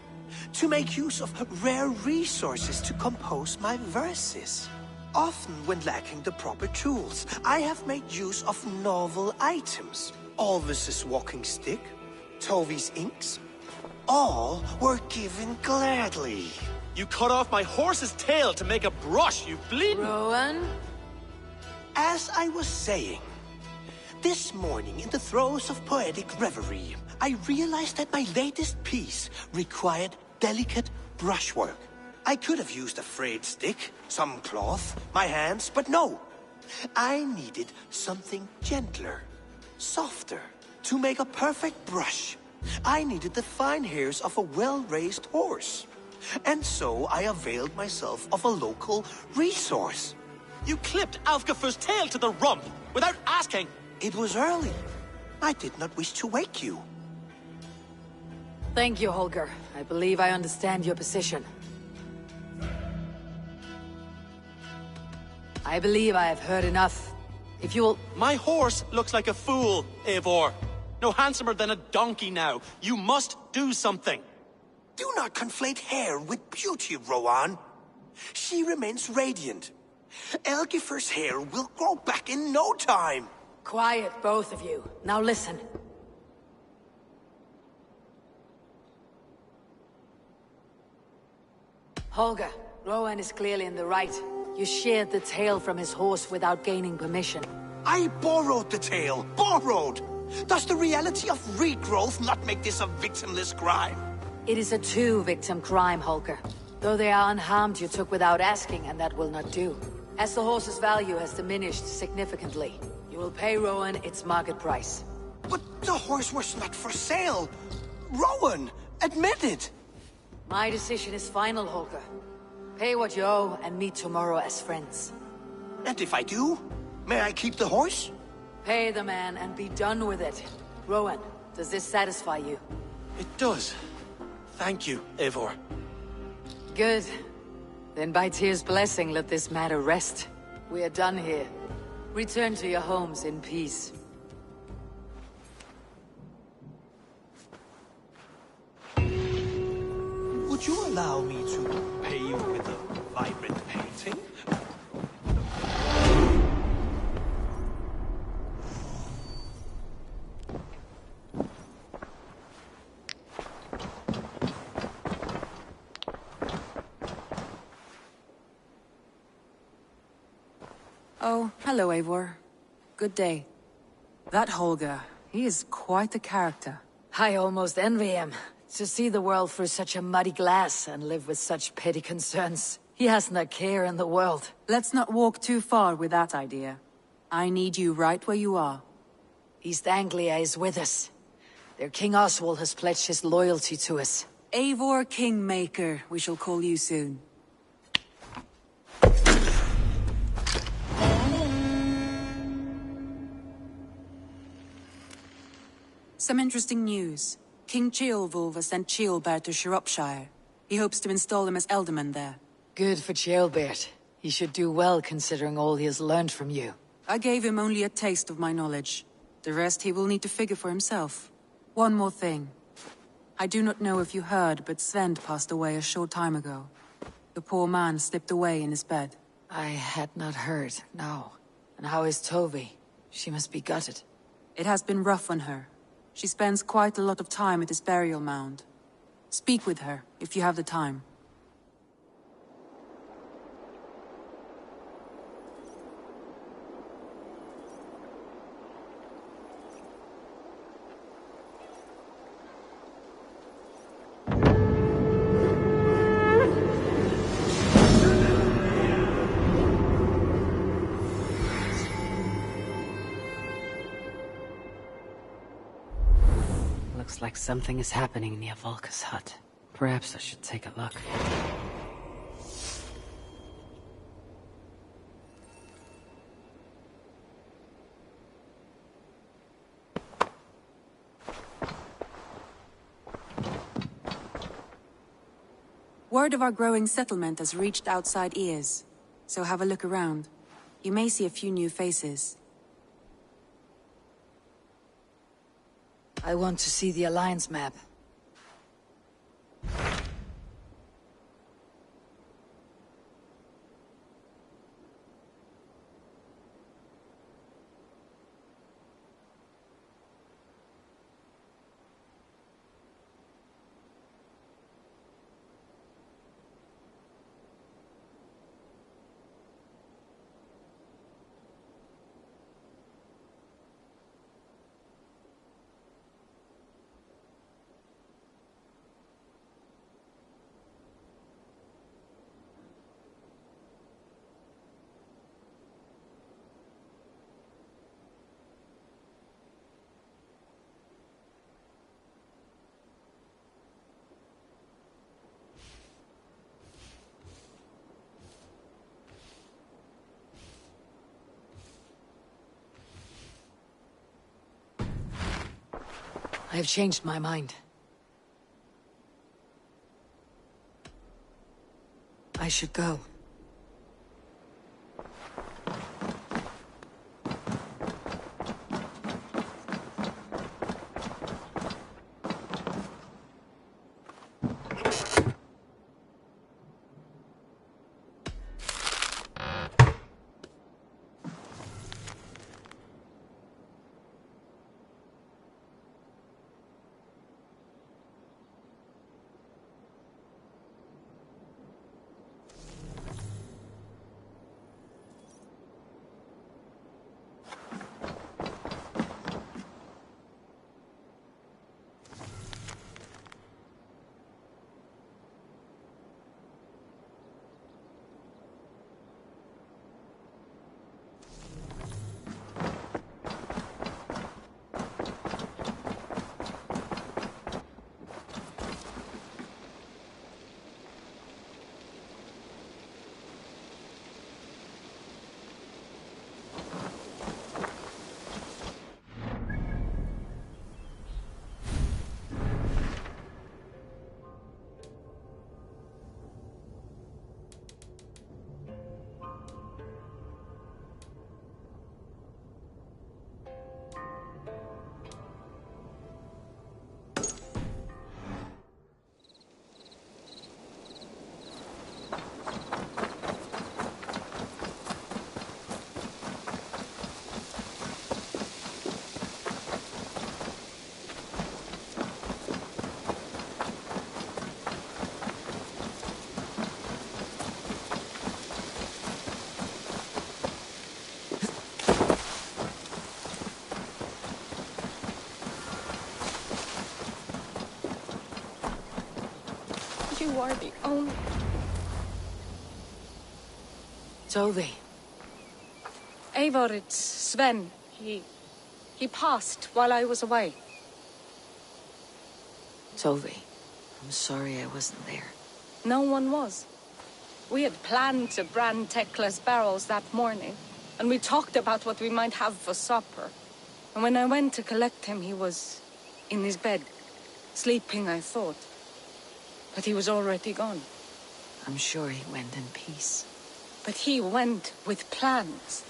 To make use of rare resources to compose my verses. Often when lacking the proper tools, I have made use of novel items. Alvis's walking stick, Tovi's inks, all were given gladly.
You cut off my horse's tail to make a brush, you bleeding...
Rowan?
As I was saying, this morning in the throes of poetic reverie, I realized that my latest piece required delicate brushwork. I could have used a frayed stick, some cloth, my hands, but no. I needed something gentler, softer. To make a perfect brush, I needed the fine hairs of a well-raised horse. And so I availed myself of a local resource.
You clipped Alfgafur's tail to the rump, without asking.
It was early. I did not wish to wake you.
Thank you, Holger. I believe I understand your position. I believe I have heard enough. If you will...
My horse looks like a fool, Eivor. No handsomer than a donkey now. You must do something.
Do not conflate hair with beauty, Rowan. She remains radiant. Algifur's hair will grow back in no time.
Quiet, both of you. Now listen. Holger, Rowan is clearly in the right. You sheared the tail from his horse without gaining permission.
I borrowed the tail. Borrowed! Does the reality of regrowth not make this a victimless crime?
It is a two-victim crime, Holger. Though they are unharmed, you took without asking, and that will not do. As the horse's value has diminished significantly, you will pay Rowan its market price.
But the horse was not for sale. Rowan, admit it.
My decision is final, Holger. Pay what you owe and meet tomorrow as friends.
And if I do, may I keep the horse?
Pay the man and be done with it. Rowan, does this satisfy you?
It does. Thank you, Eivor.
Good. Then by Tyr's blessing, let this matter rest. We are done here. Return to your homes in peace.
Would you allow me to pay you with a vibrant painting?
Oh, hello, Eivor. Good day. That Holger, he is quite the character.
I almost envy him. To see the world through such a muddy glass and live with such petty concerns. He hasn't a care in the world.
Let's not walk too far with that idea. I need you right where you are.
East Anglia is with us. Their King Oswald has pledged his loyalty to us.
Eivor Kingmaker, we shall call you soon. Some interesting news. King Ceolwulf has sent Ceolbert to Shropshire. He hopes to install him as Elderman there.
Good for Ceolbert. He should do well considering all he has learned from you.
I gave him only a taste of my knowledge. The rest he will need to figure for himself. One more thing. I do not know if you heard, but Svend passed away a short time ago. The poor man slipped away in his bed.
I had not heard, no. And how is Tovi? She must be gutted.
It has been rough on her. She spends quite a lot of time at his burial mound. Speak with her, if you have the time.
Looks like something is happening near Volka's hut. Perhaps I should take a look.
Word of our growing settlement has reached outside ears, so have a look around. You may see a few new faces.
I want to see the Alliance map. I have changed my mind. I should go.
You are the only...
Tove.
Eivor, it's Sven. He passed while I was away.
Tove, I'm sorry I wasn't there.
No one was. We had planned to brand Tekla's barrels that morning, and we talked about what we might have for supper. And when I went to collect him, he was in his bed, sleeping, I thought. But he was already gone.
I'm sure he went in peace.
But he went with plans.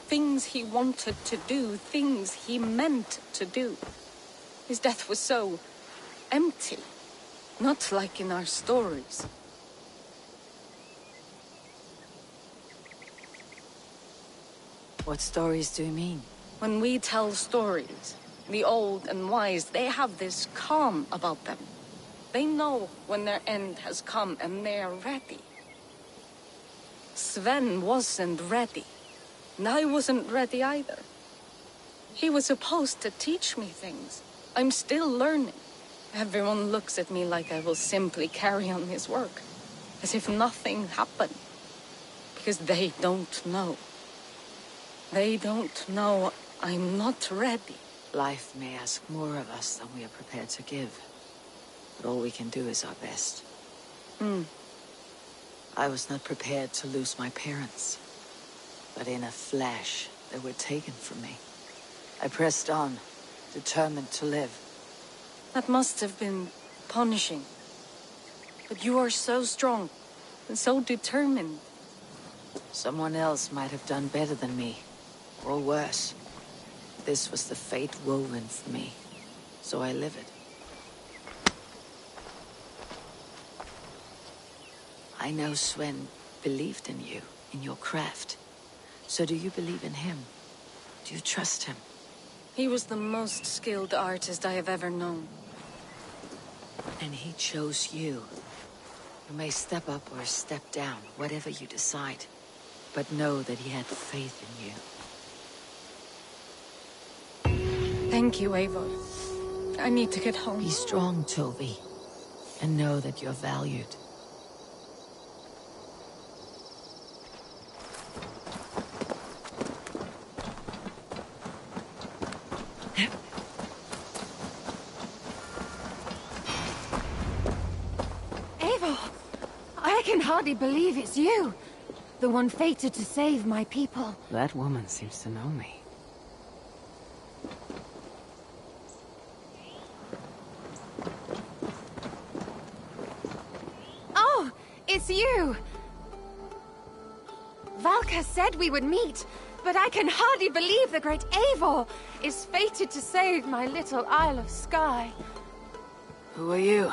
Things he wanted to do, things he meant to do. His death was so empty. Not like in our stories.
What stories do you mean?
When we tell stories, the old and wise, they have this calm about them. They know when their end has come and they are ready. Sven wasn't ready. And I wasn't ready either. He was supposed to teach me things. I'm still learning. Everyone looks at me like I will simply carry on his work. As if nothing happened. Because they don't know. They don't know I'm not ready.
Life may ask more of us than we are prepared to give. But all we can do is our best. I was not prepared to lose my parents. But in a flash, they were taken from me. I pressed on, determined to live.
That must have been punishing. But you are so strong, and so determined.
Someone else might have done better than me, or worse. This was the fate woven for me, so I live it. I know Sven believed in you, in your craft. So do you believe in him? Do you trust him?
He was the most skilled artist I have ever known.
And he chose you. You may step up or step down, whatever you decide. But know that he had faith in you.
Thank you, Eivor. I need to get home.
Be strong, Toby. And know that you're valued.
I can hardly believe it's you. The one fated to save my people.
That woman seems to know me.
Oh, it's you! Valka said we would meet, but I can hardly believe the great Eivor is fated to save my little Isle of Skye.
Who are you?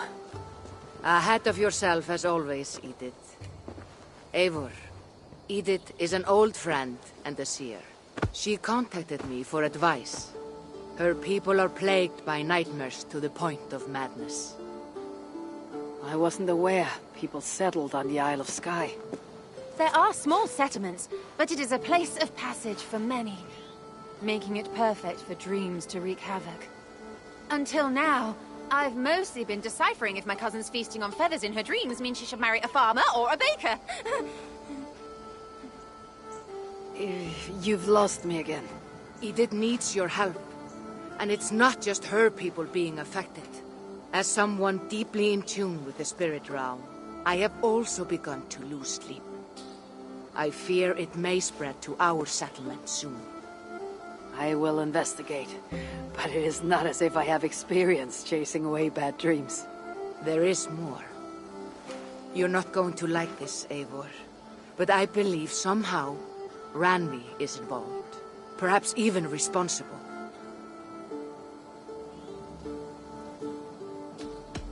Ahead of yourself, as always, Edith. Eivor. Edith is an old friend and a seer. She contacted me for advice. Her people are plagued by nightmares to the point of madness. I wasn't aware people settled on the Isle of Skye.
There are small settlements, but it is a place of passage for many, making it perfect for dreams to wreak havoc. Until now, I've mostly been deciphering if my cousin's feasting on feathers in her dreams means she should marry a farmer or a baker.
You've lost me again. Edith needs your help. And it's not just her people being affected. As someone deeply in tune with the spirit realm, I have also begun to lose sleep. I fear it may spread to our settlement soon. I will investigate, but it is not as if I have experience chasing away bad dreams. There is more. You're not going to like this, Eivor, but I believe somehow Randvi is involved, perhaps even responsible.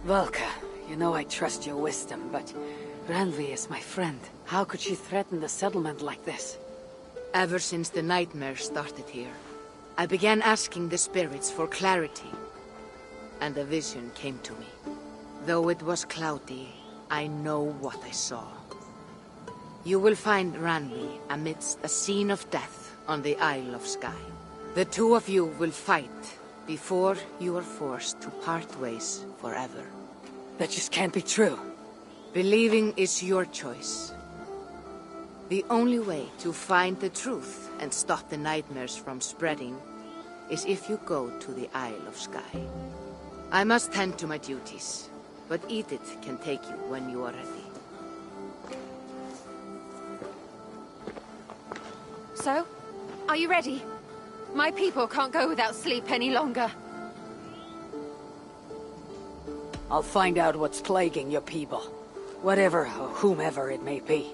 Valka, you know I trust your wisdom, but Randvi is my friend. How could she threaten the settlement like this? Ever since the nightmare started here, I began asking the spirits for clarity, and a vision came to me. Though it was cloudy, I know what I saw. You will find Randvi amidst a scene of death on the Isle of Skye. The two of you will fight before you are forced to part ways forever. That just can't be true. Believing is your choice. The only way to find the truth and stop the nightmares from spreading is if you go to the Isle of Skye. I must tend to my duties, but Edith can take you when you are ready.
So, are you ready? My people can't go without sleep any longer.
I'll find out what's plaguing your people. Whatever or whomever it may be.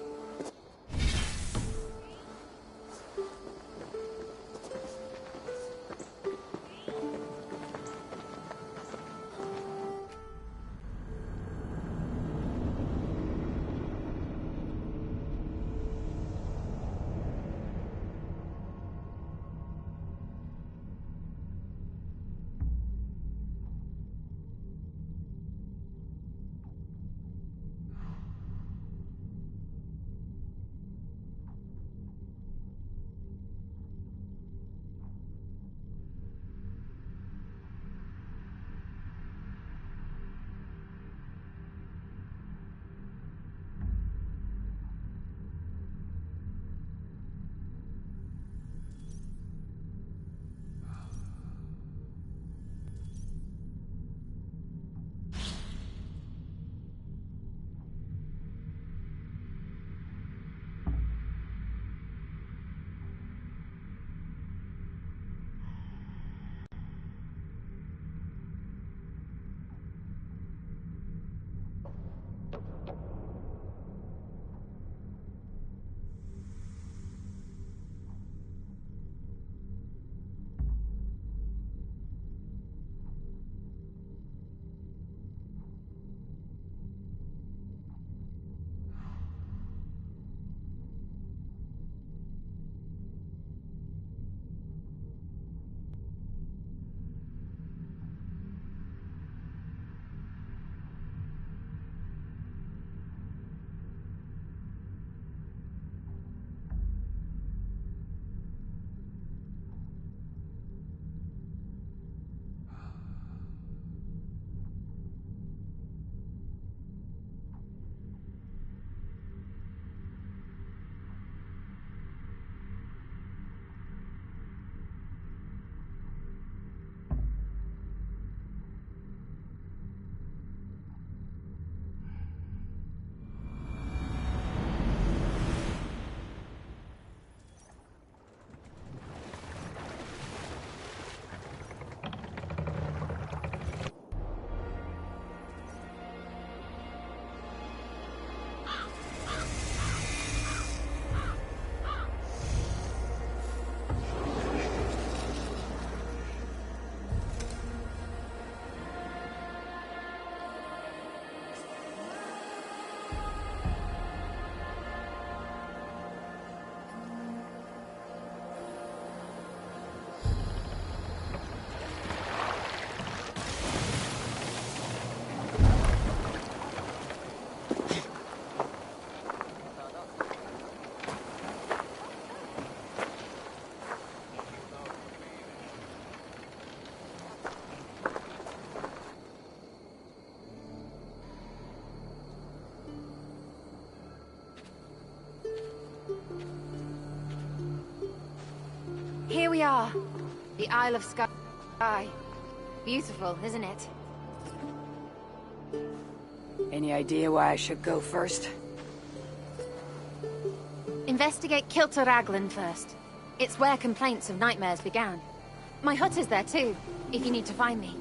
Here we are. The Isle of Skye. Beautiful, isn't it?
Any idea where I should go first?
Investigate Kilter Raglan first. It's where complaints of nightmares began. My hut is there too, if you need to find me.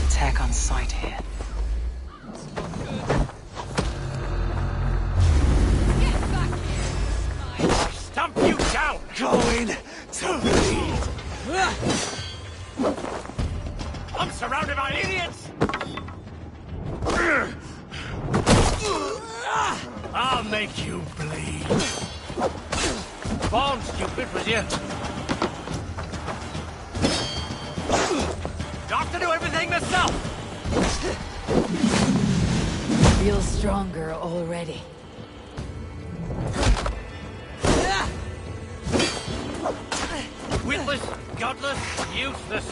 Attack on sight here.
Stump you down! Going to bleed! I'm surrounded by idiots! I'll make you bleed. Born stupid, was you? Got to do everything myself!
Feel stronger already.
Witless, godless, useless.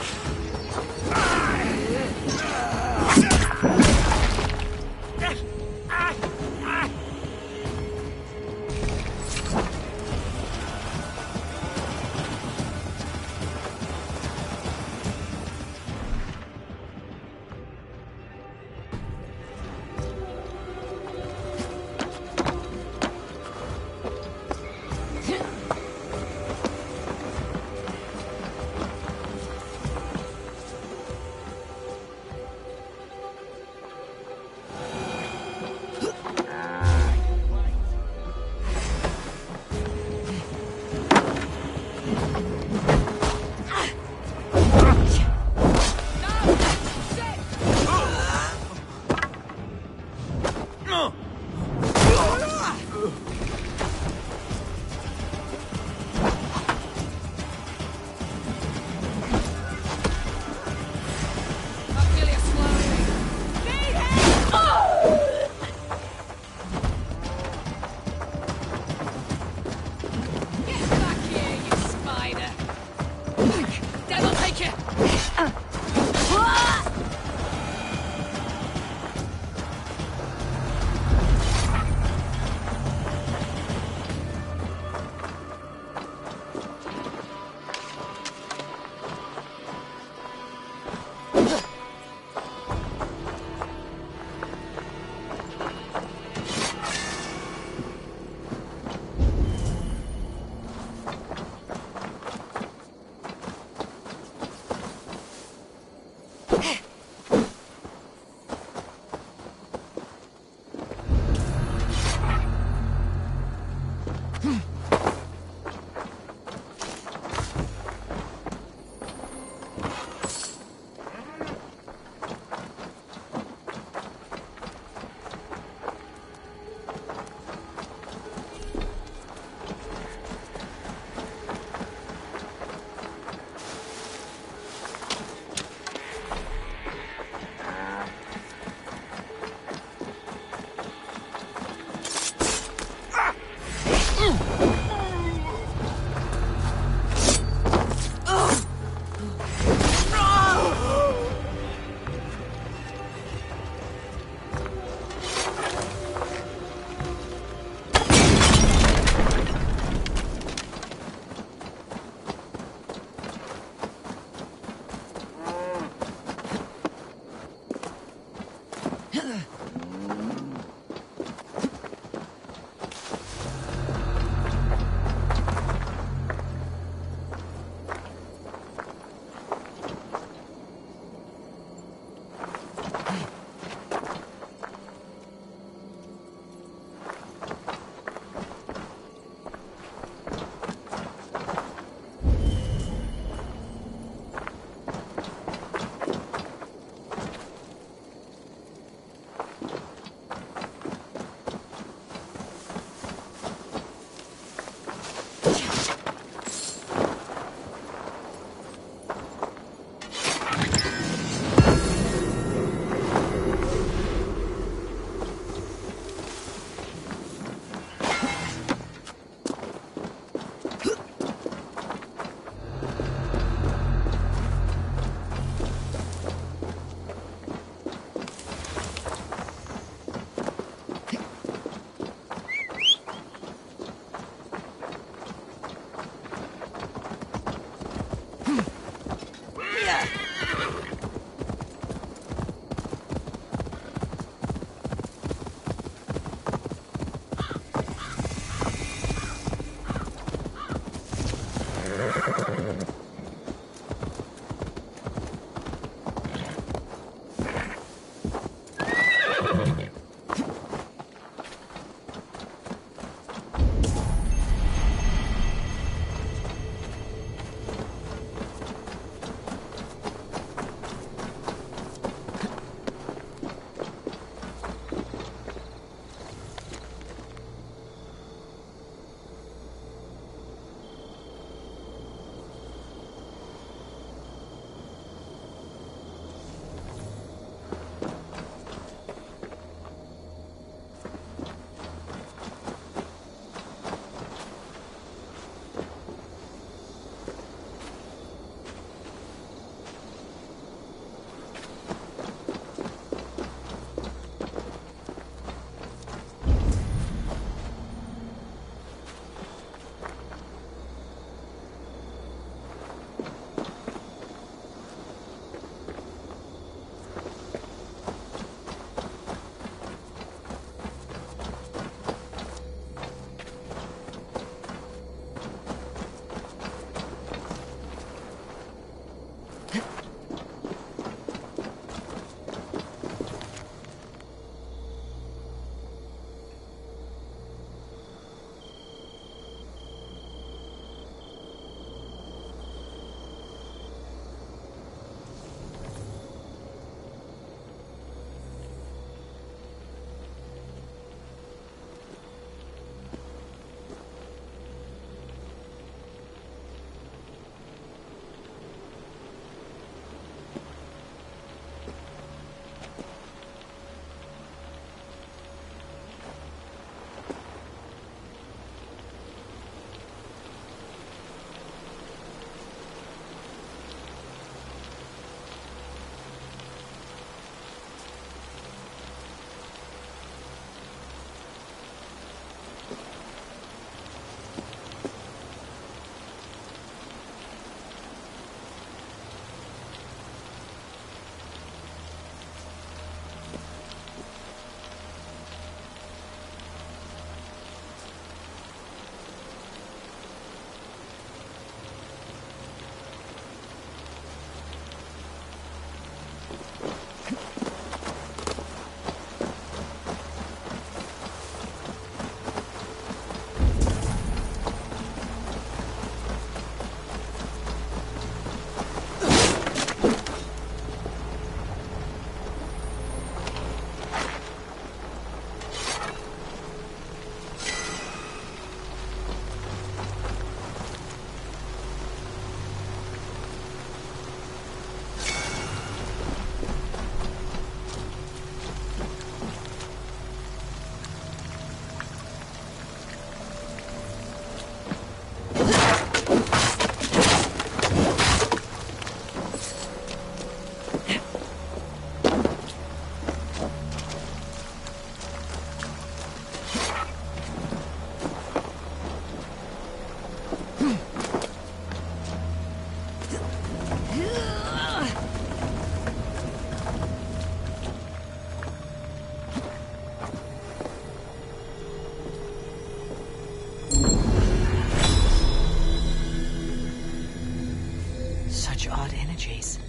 Such odd energies,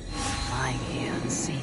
lying here unseen.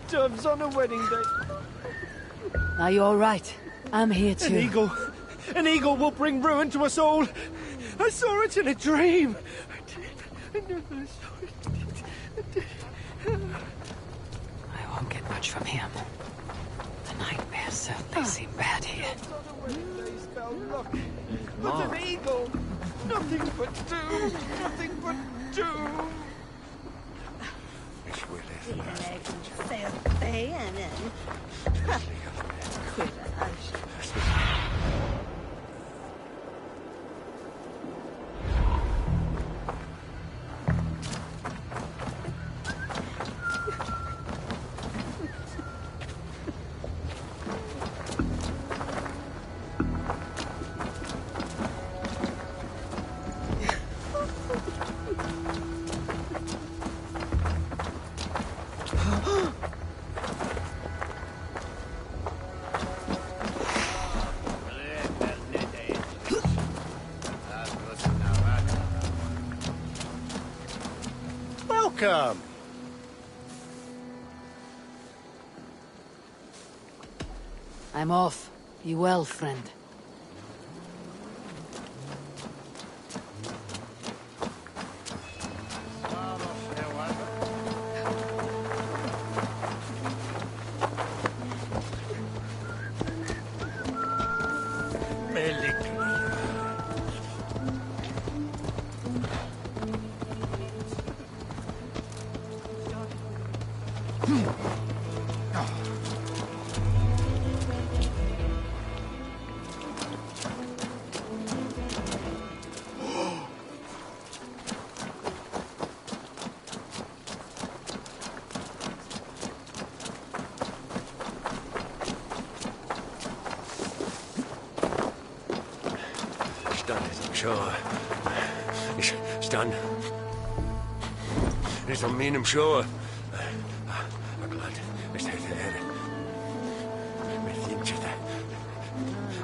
Doves on a wedding day.
Are you all right? I'm here too.
An eagle will bring ruin to us all. I saw it in a dream. I never saw it.
I won't get much from him. The nightmares certainly seem bad here.
But an eagle! Nothing but doom! Nothing but doom!
Welcome.
I'm off. Be well, friend.
Sure. It's done. It's on me, I'm sure. I'm glad it's there. I think that.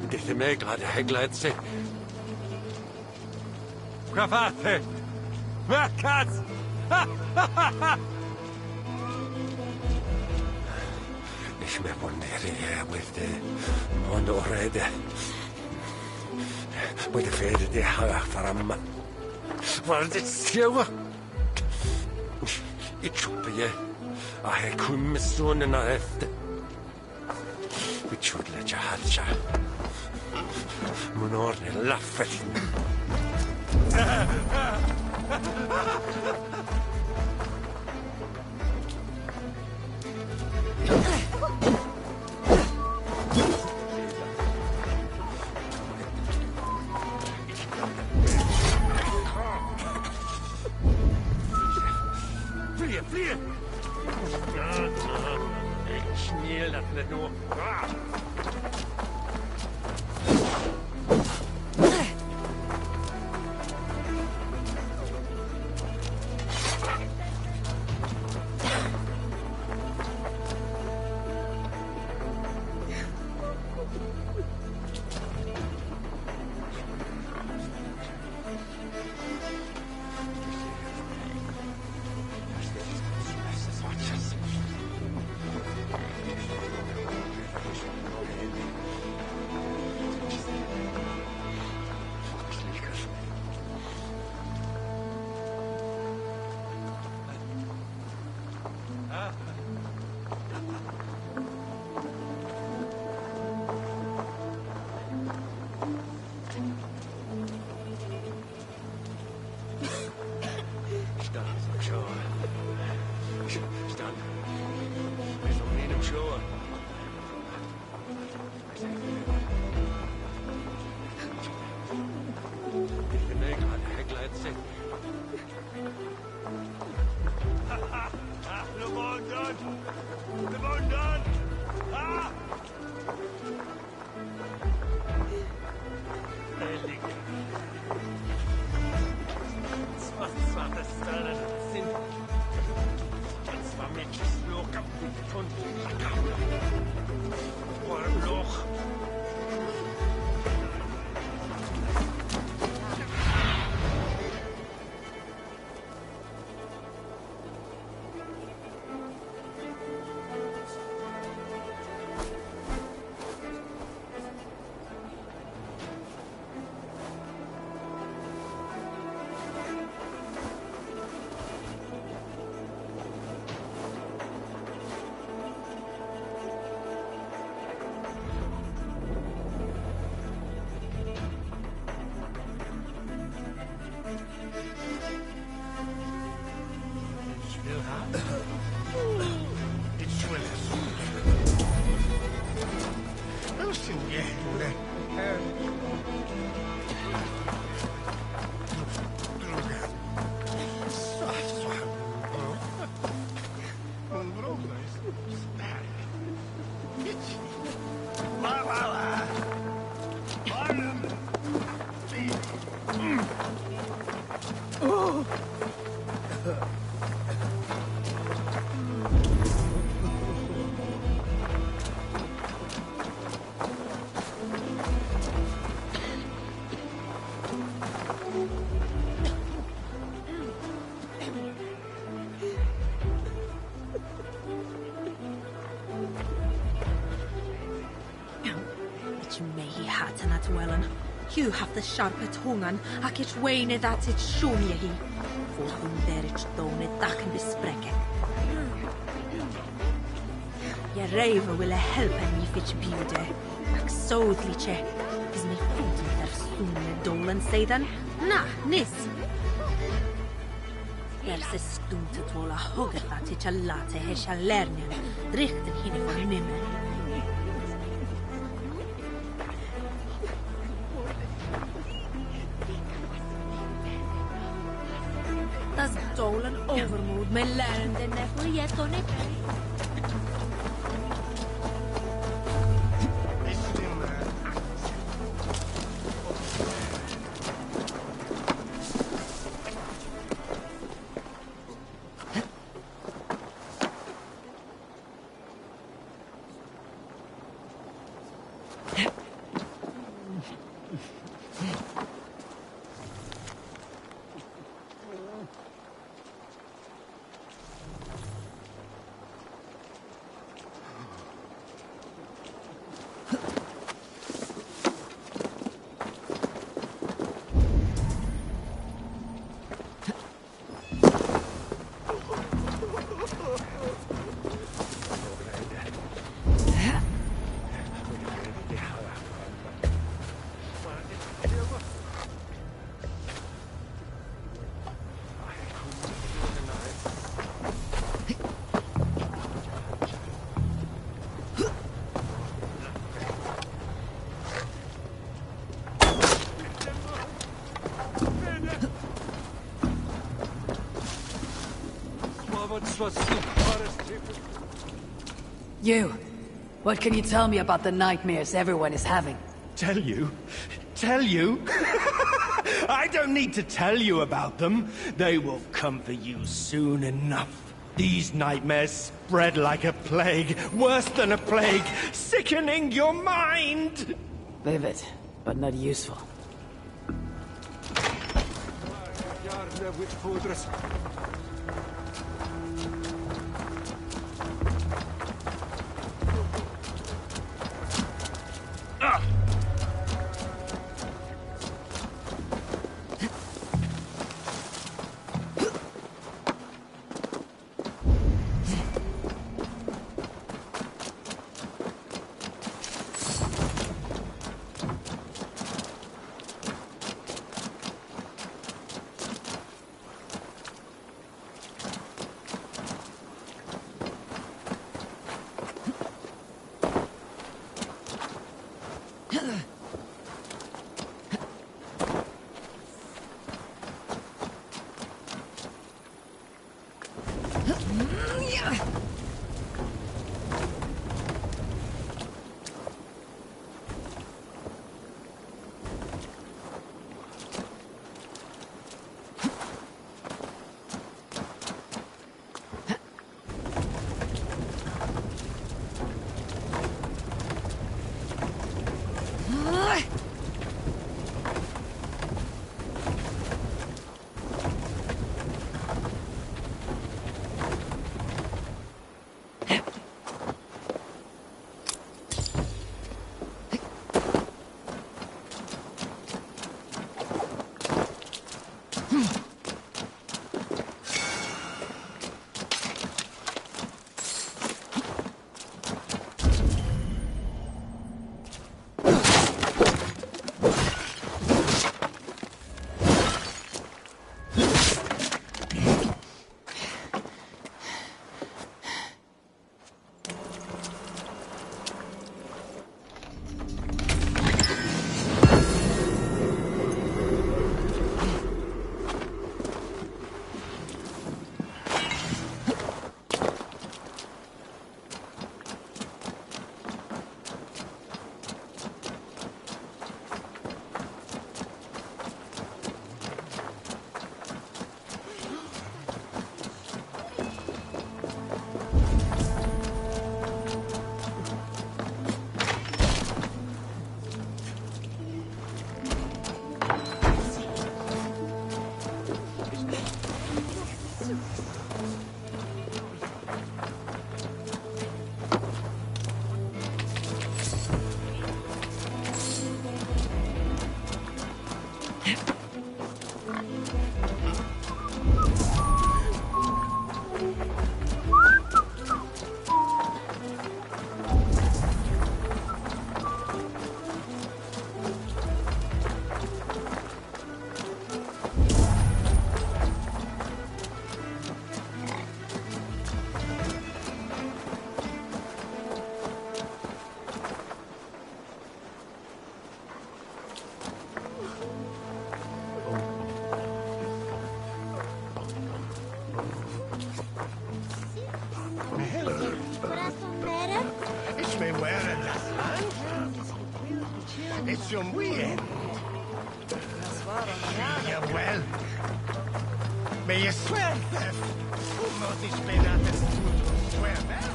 This is me glad to. Cravate! Mercats! Ich me wondere with the mondo red. With the fade de haram. Var det stjøva? I tjoppie. I kunne sonen av efter. Vi tjodle jahatja. Monorne laffet. Flee!
Schneel dat net nog.
Hugh haft y siarpet hwngan ac eich wein e ddat eich siwni hi. Fod hwn der eich down e dach yn besbreke. Ie reif o wyle helpen mi ffitch biwde. Ac sodd liche. Is mi ffwdyn dar sŵn e dol yn seiddan? Na, nis. Ers y stwnt y tôl a hwgr ddat eich a late heich a lernian. Dricht yn hyn i fod mimer. Das dolen overmoed mijn lerende never yet on it.
You! What can you tell me about the nightmares everyone is having?
Tell you? Tell you? I don't need to tell you about them. They will come for you soon enough. These nightmares spread like a plague, worse than a plague, sickening your mind!
Vivid, but not useful.
It's your weekend. Ja, well. Men jeg svär det. Omåtigt spelar det svär väl.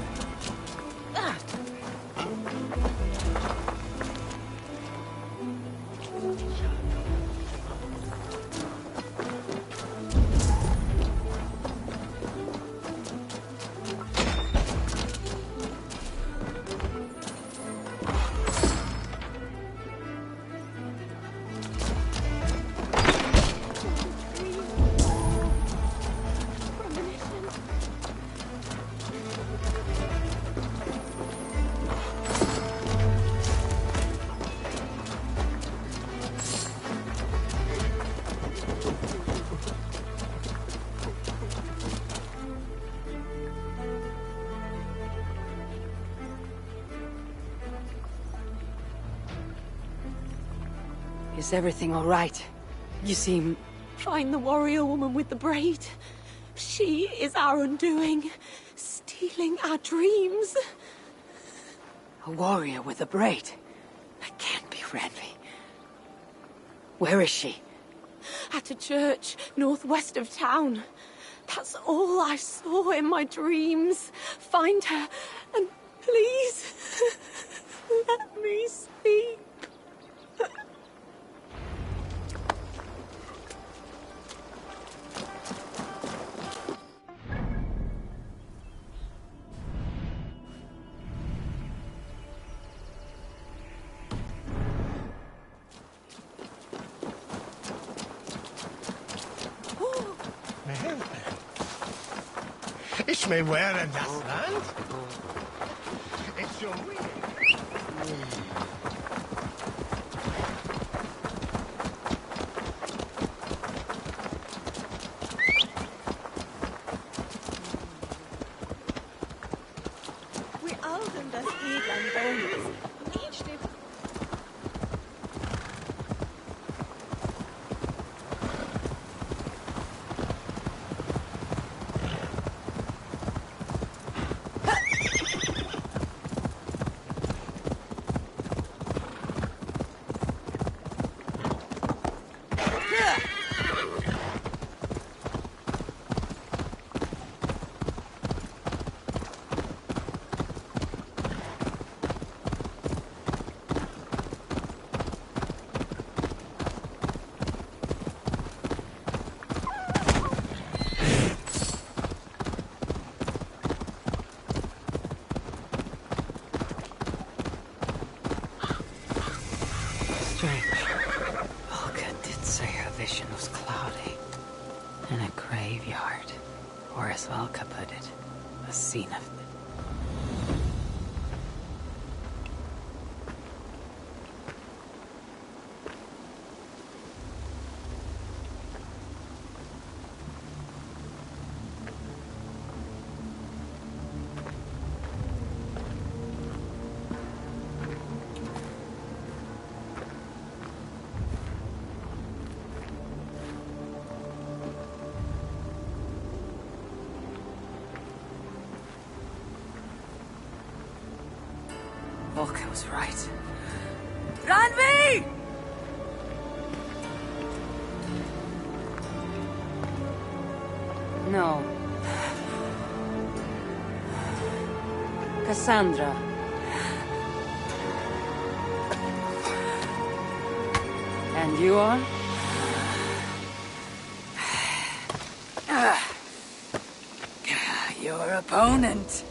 Is everything all right? You seem...
Find the warrior woman with the braid. She is our undoing, stealing our dreams.
A warrior with a braid. That can't be Ranvi. Where is she?
At a church northwest of town. That's all I saw in my dreams. Find her, and please, let me speak.
Ich may wear in das Land. It's your way.
We alden das Edland Bonus. Nicht steht.
Strange. Volga did say her vision was cloudy. In a graveyard. Or as Volga put it, a scene of... Volga was right. Ranvi! No. Cassandra. And you are? Your opponent.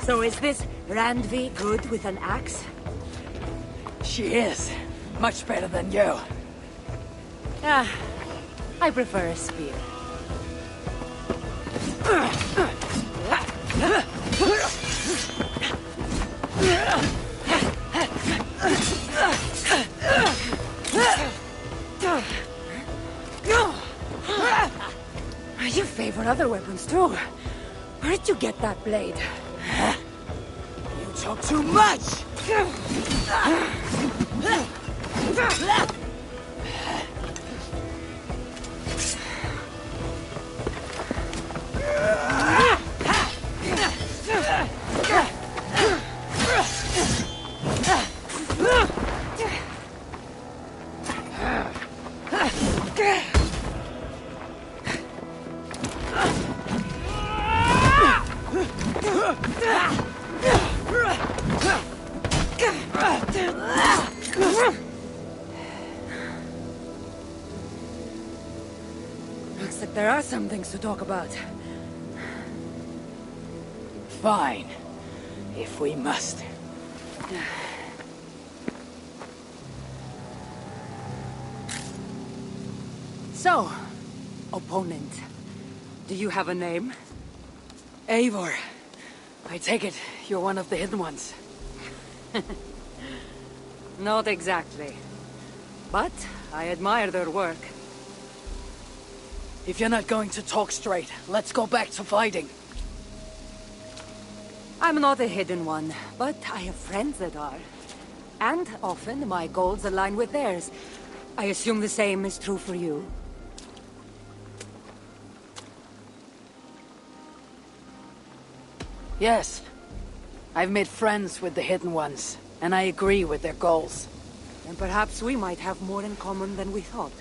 So is this Randvi good with an axe?
She is. Much better than you.
Ah, I prefer a spear. You favor other weapons too. Where did you get that blade?
You talk too much!
Looks like there are some things to talk about.
Fine. If we must. So, opponent, do you have a name? Eivor. I take it you're one of the hidden ones. Not exactly. But I admire their work. If you're not going to talk straight, let's go back to fighting. I'm not a hidden one, but I have friends that are. And often my goals align with theirs. I assume the same is true for you. Yes. I've made friends with the hidden ones, and I agree with their goals. And perhaps we might have more in common than we thought.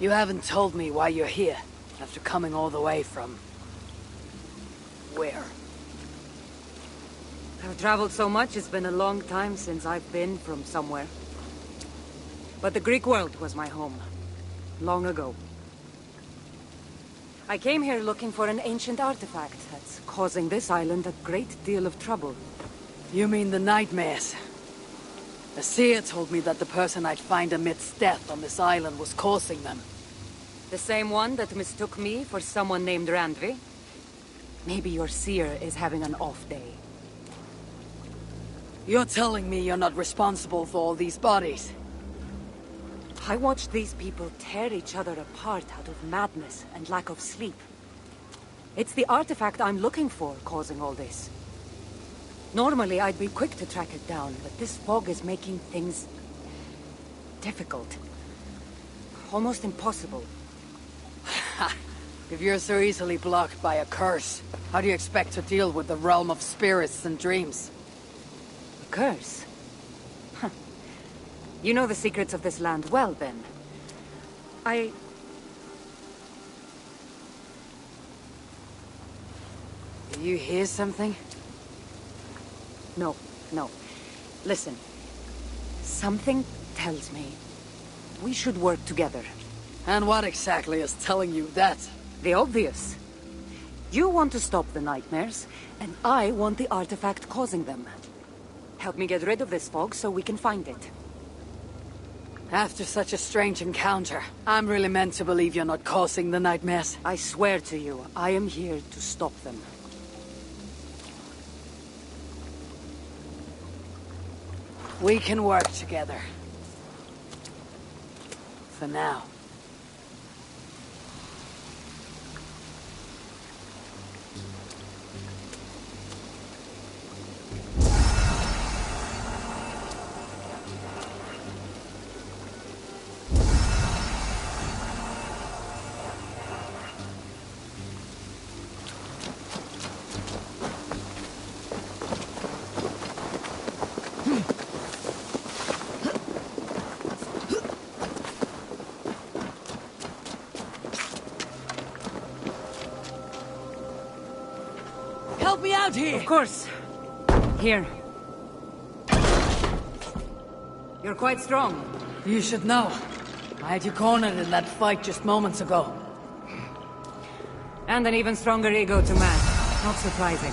You haven't told me why you're here, after coming all the way from... where? I've traveled so much, it's been a long time since I've been from somewhere. But the Greek world was my home. Long ago. I came here looking for an ancient artifact that's causing this island a great deal of trouble. You mean the nightmares? The seer told me that the person I'd find amidst death on this island was causing them. The same one that mistook me for someone named Randvi? Maybe your seer is having an off day. You're telling me you're not responsible for all these bodies? I watched these people tear each other apart out of madness and lack of sleep. It's the artifact I'm looking for causing all this. Normally I'd be quick to track it down, but this fog is making things... difficult. Almost impossible. If you're so easily blocked by a curse, how do you expect to deal with the realm of spirits and dreams? A curse? Huh. You know the secrets of this land well, then. Do you hear something? No. Listen. Something tells me we should work together. And what exactly is telling you that? The obvious. You want to stop the nightmares, and I want the artifact causing them. Help me get rid of this fog so we can find it. After such a strange encounter, I'm really meant to believe you're not causing the nightmares. I swear to you, I am here to stop them. We can work together. For now. Help me out here! Of course. Here. You're quite strong. You should know. I had you cornered in that fight just moments ago. And an even stronger ego to match. Not surprising.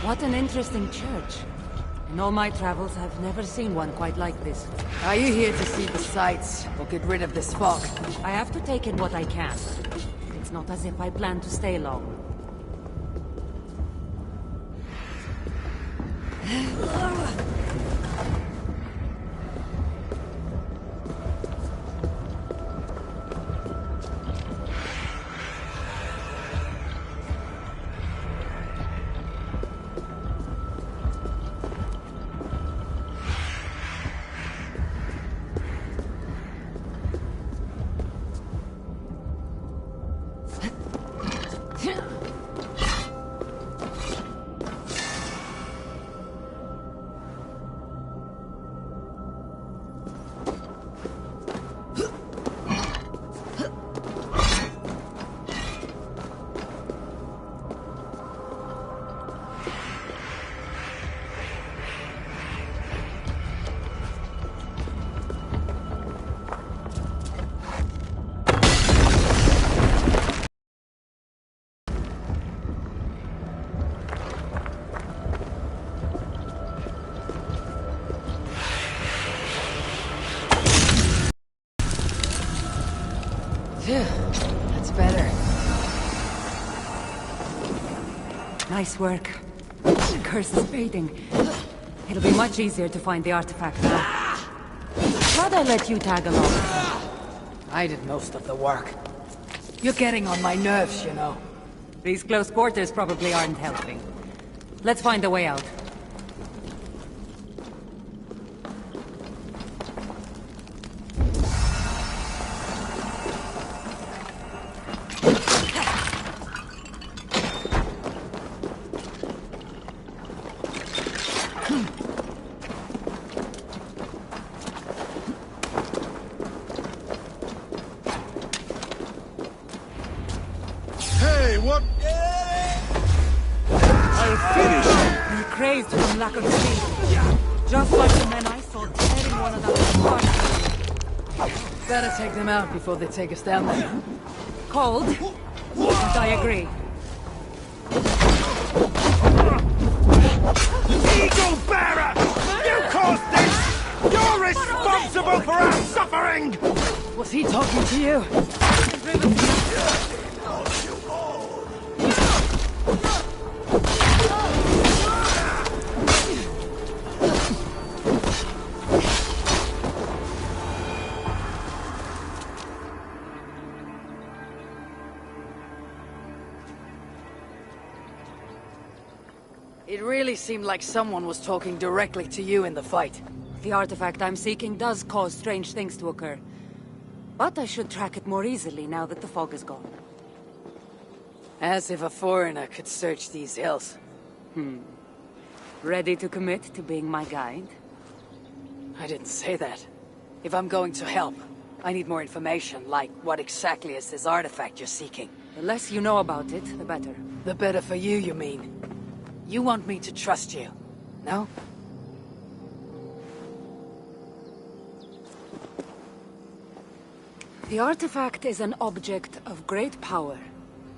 What an interesting church. In all my travels, I've never seen one quite like this.
Are you here to see the sights, or get rid of this fog?
I have to take in what I can. It's not as if I plan to stay long.
That's better.
Nice work. The curse is fading. It'll be much easier to find the artifact now. Glad I let you tag along.
I did most of the work. You're getting on my nerves, you know.
These close quarters probably aren't helping. Let's find a way out.
Hey, what?
I'll finish. You're crazed from lack of sleep. Just like the men I saw tearing one of them apart.
Better take them out before they take us down there.
Cold? But I agree.
Eagle Bearer! You caused this! You're responsible for our suffering!
Was he talking to you? It really seemed like someone was talking directly to you in the fight.
The artifact I'm seeking does cause strange things to occur. But I should track it more easily now that the fog is gone.
As if a foreigner could search these hills.
Ready to commit to being my guide?
I didn't say that. If I'm going to help, I need more information, like what exactly is this artifact you're seeking?
The less you know about it, the better.
The better for you, you mean? You want me to trust you, no?
The artifact is an object of great power,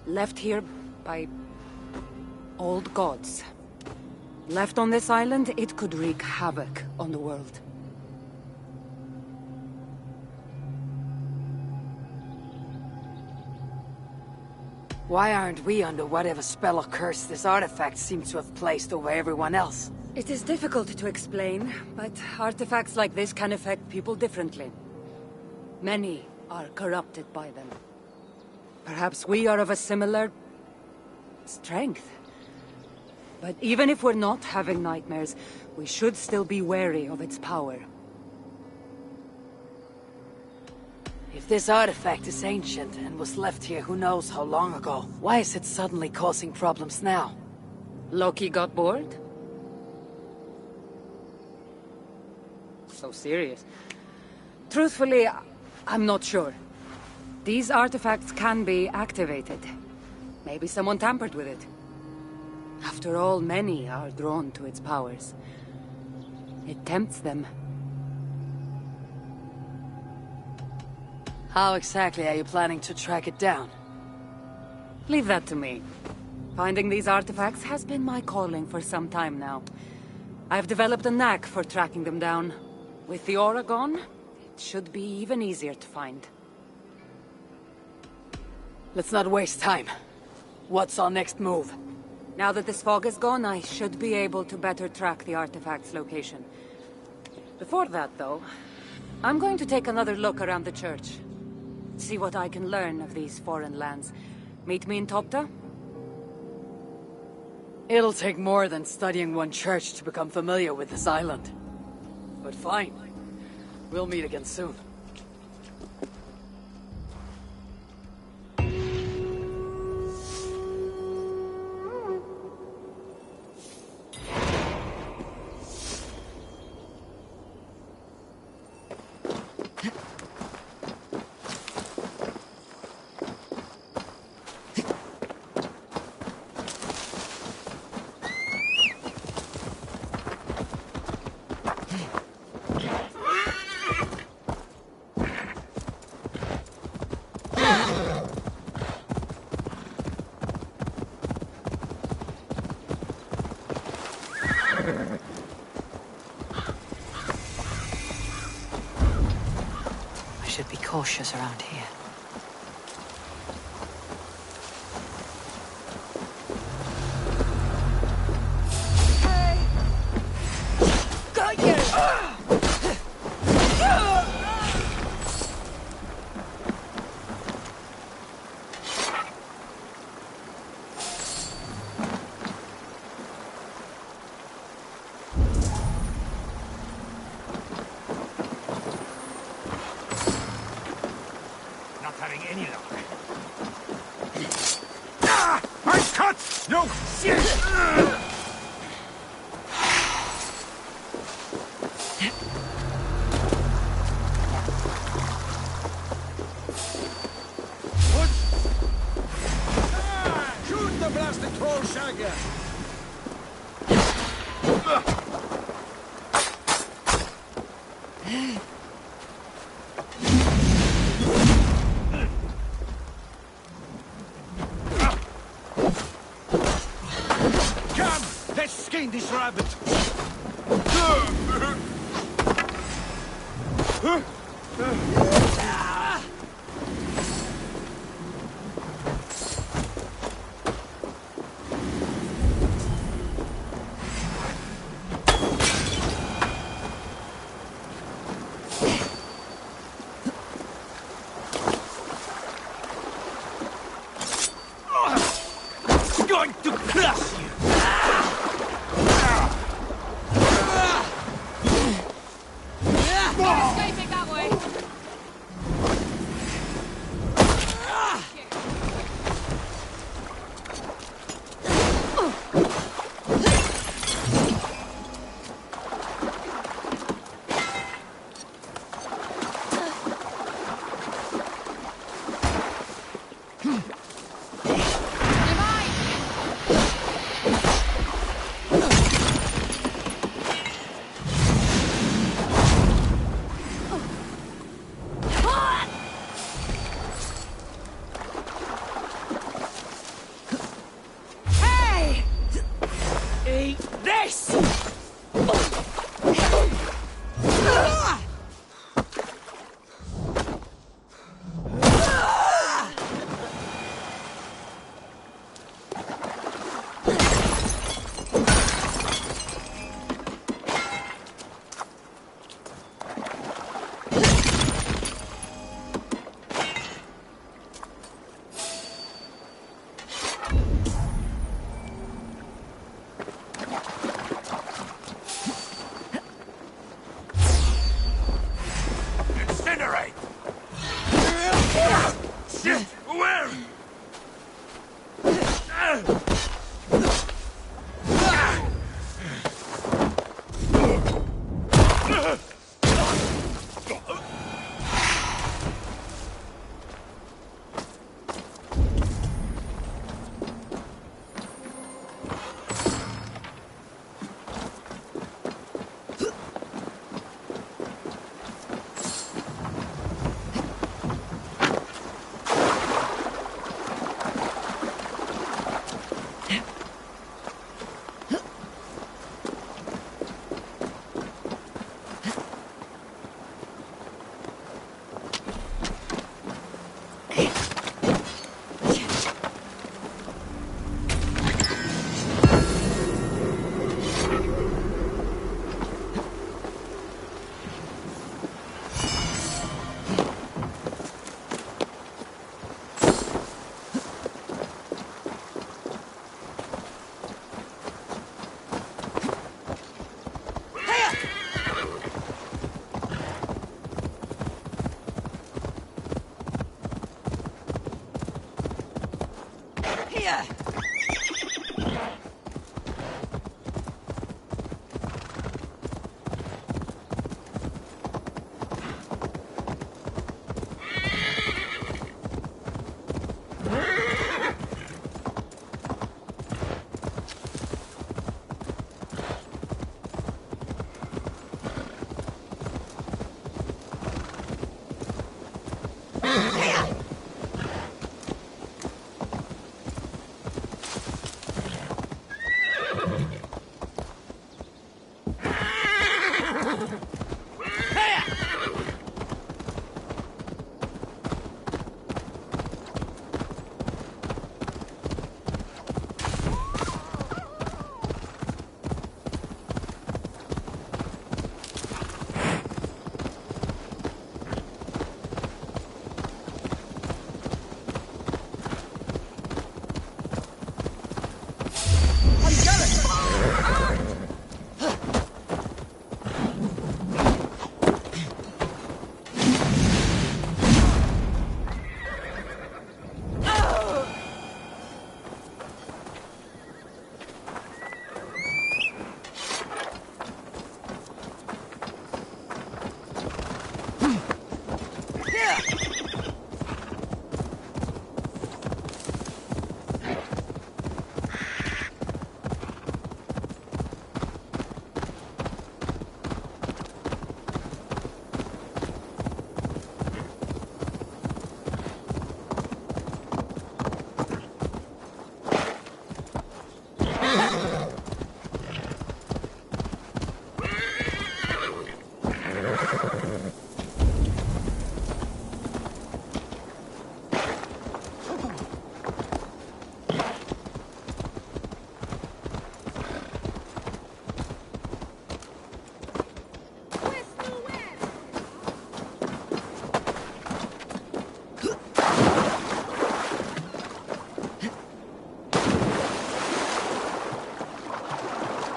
left here by old gods. Left on this island, it could wreak havoc on the world.
Why aren't we under whatever spell or curse this artifact seems to have placed over everyone else?
It is difficult to explain, but artifacts like this can affect people differently. Many are corrupted by them. Perhaps we are of a similar strength. But even if we're not having nightmares, we should still be wary of its power.
If this artifact is ancient and was left here who knows how long ago, why is it suddenly causing problems now?
Loki got bored? So serious. Truthfully, I'm not sure. These artifacts can be activated. Maybe someone tampered with it. After all, many are drawn to its powers. It tempts them.
How exactly are you planning to track it down?
Leave that to me.
Finding these artifacts has been my calling for some time now. I've developed a knack for tracking them down. With the aura gone, it should be even easier to find. Let's not waste time. What's our next move? Now that this fog is gone, I should be able to better track the artifact's location. Before that, though, I'm going to take another look around the church. See what I can learn of these foreign lands. Meet me in Topta? It'll take more than studying one church to become familiar with this island. But fine. We'll meet again soon.
I should be cautious around here.
Got you!
Not having any luck. Ah! I'm cut! No! Shit! What? Ah! Shoot the blasted troll shagger! Come! Let's skin this rabbit!
Hiya!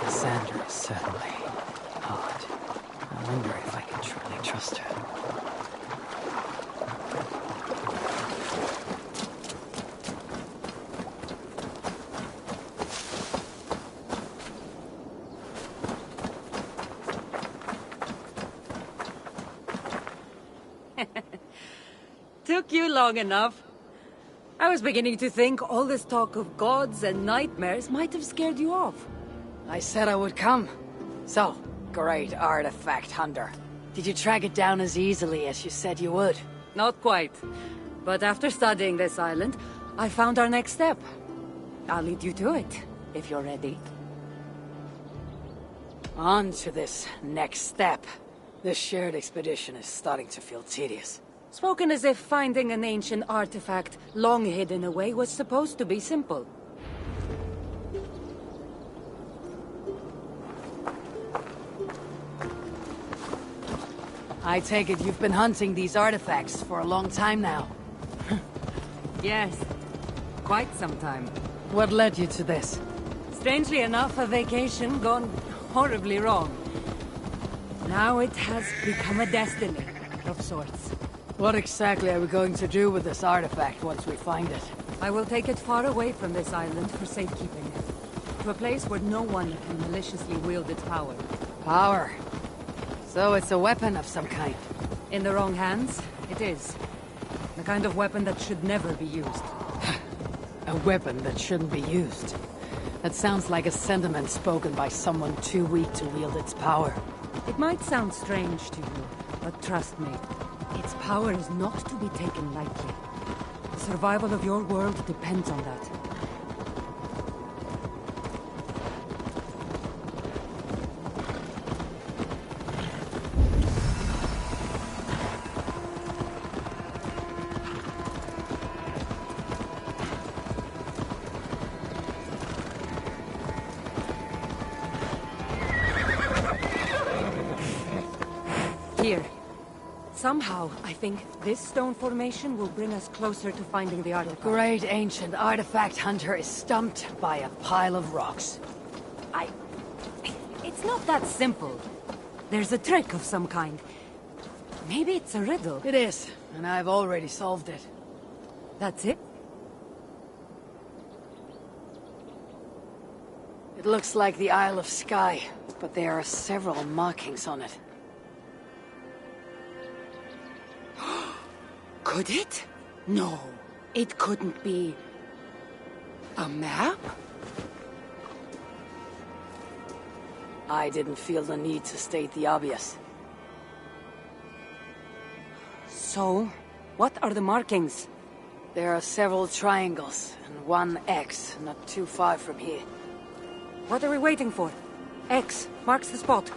Cassandra is certainly odd. I wonder if I can truly trust her.
Took you long enough. I was beginning to think all this talk of gods and nightmares might have scared you off.
I said I would come. So, great artifact hunter. Did you track it down as easily as you said you would?
Not quite. But after studying this island, I found our next step. I'll lead you to it, if you're ready.
On to this next step. This shared expedition is starting to feel tedious.
Spoken as if finding an ancient artifact long hidden away was supposed to be simple.
I take it you've been hunting these artifacts for a long time now.
Yes, quite some time.
What led you to this?
Strangely enough, a vacation gone horribly wrong. Now it has become a destiny of sorts.
What exactly are we going to do with this artifact once we find it?
I will take it far away from this island for safekeeping. To a place where no one can maliciously wield its power.
Power? So it's a weapon of some kind?
In the wrong hands, it is. The kind of weapon that should never be used.
A weapon that shouldn't be used. That sounds like a sentiment spoken by someone too weak to wield its power.
It might sound strange to you, but trust me. Its power is not to be taken lightly. The survival of your world depends on that. Here. Somehow, I think this stone formation will bring us closer to finding the artifact.
Great ancient artifact hunter is stumped by a pile of rocks.
It's not that simple. There's a trick of some kind. Maybe it's a riddle.
It is, and I've already solved it.
That's it?
It looks like the Isle of Skye, but there are several markings on it.
Could it? No, it couldn't be. A map?
I didn't feel the need to state the obvious.
So, what are the markings?
There are several triangles, and one X, not too far from here.
What are we waiting for? X marks the spot.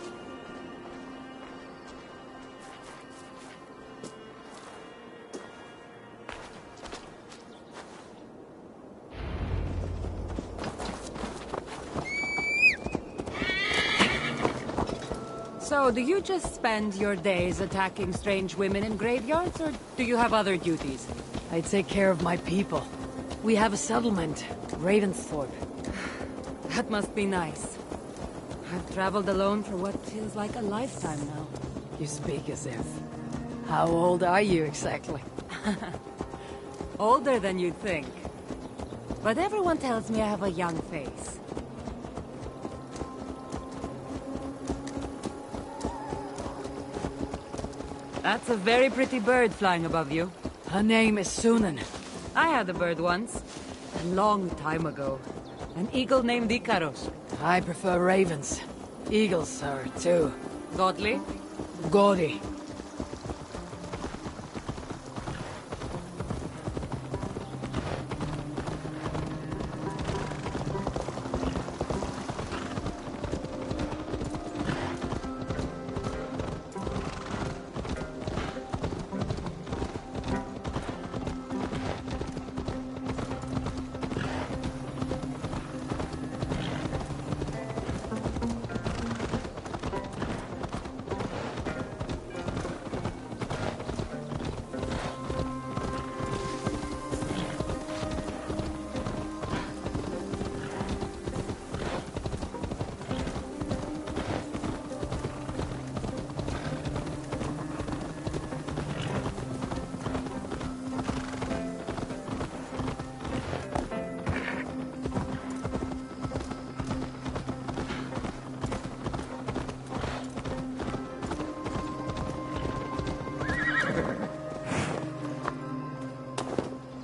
So, do you just spend your days attacking strange women in graveyards, or do you have other duties?
I take care of my people. We have a settlement, Ravensthorpe.
That must be nice. I've traveled alone for what feels like a lifetime now.
You speak as if. How old are you exactly?
Older than you'd think. But everyone tells me I have a young face. That's a very pretty bird flying above you.
Her name is Sunan.
I had a bird once. A long time ago. An eagle named Ikaros.
I prefer ravens. Eagles are too.
Godly?
Gaudy.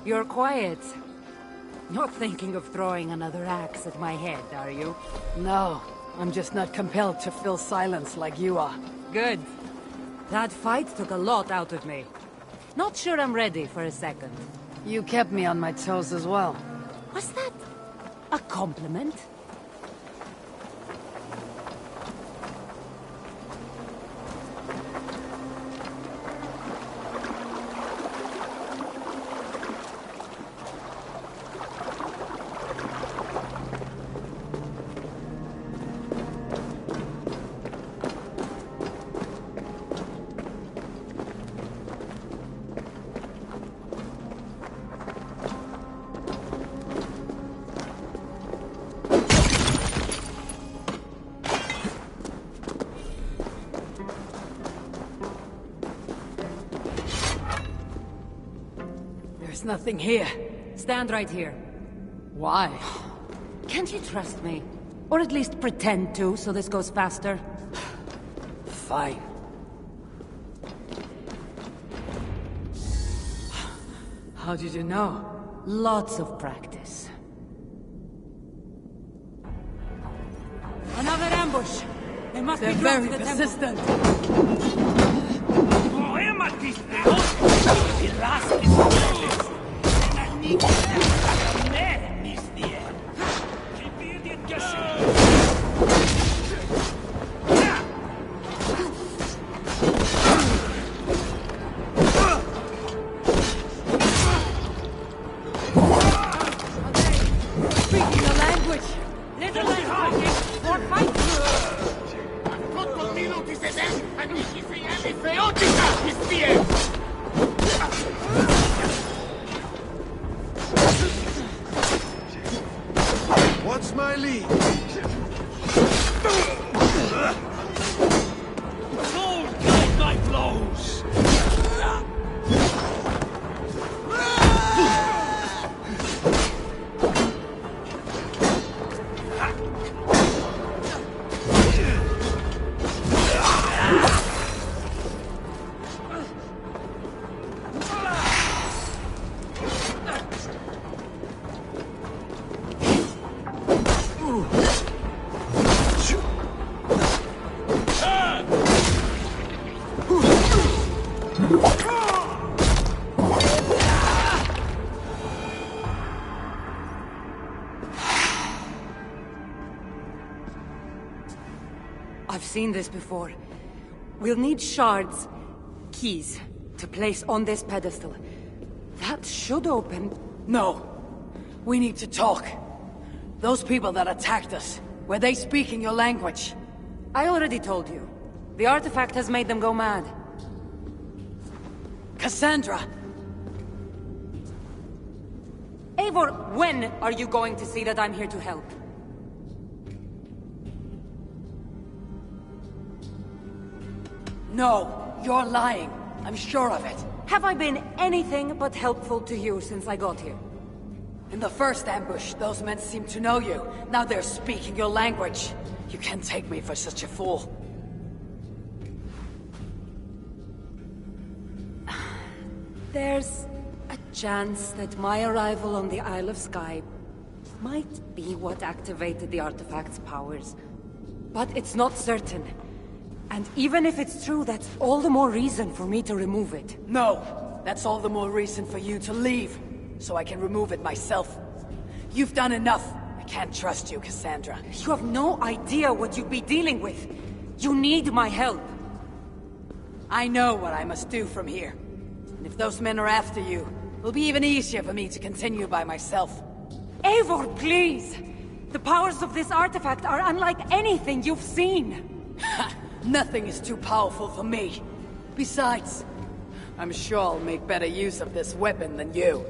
You're quiet. Not thinking of throwing another axe at my head, are you?
No, I'm just not compelled to fill silence like you are.
Good. That fight took a lot out of me. Not sure I'm ready for a second.
You kept me on my toes as well.
Was that a compliment?
There's nothing here.
Stand right here.
Why?
Can't you trust me? Or at least pretend to, so this goes faster?
Fine. How did you know?
Lots of practice. Another ambush! They must
They're
be
very
to the
persistent.
Speaking the language! Little less talking, more fight!
Tot minuut is het echt! En niet
I've seen this before. We'll need shards, keys, to place on this pedestal. That should open...
No. We need to talk. Those people that attacked us, were they speaking your language?
I already told you. The artifact has made them go mad.
Cassandra!
Eivor, when are you going to see that I'm here to help?
No, you're lying. I'm sure of it.
Have I been anything but helpful to you since I got here?
In the first ambush, those men seemed to know you. Now they're speaking your language. You can't take me for such a fool.
There's a chance that my arrival on the Isle of Skye might be what activated the artifact's powers. But it's not certain. And even if it's true, that's all the more reason for me to remove it.
No! That's all the more reason for you to leave, so I can remove it myself. You've done enough. I can't trust you, Cassandra.
You have no idea what you'd be dealing with. You need my help.
I know what I must do from here. And if those men are after you, it'll be even easier for me to continue by myself.
Eivor, please! The powers of this artifact are unlike anything you've seen.
Nothing is too powerful for me. Besides, I'm sure I'll make better use of this weapon than you.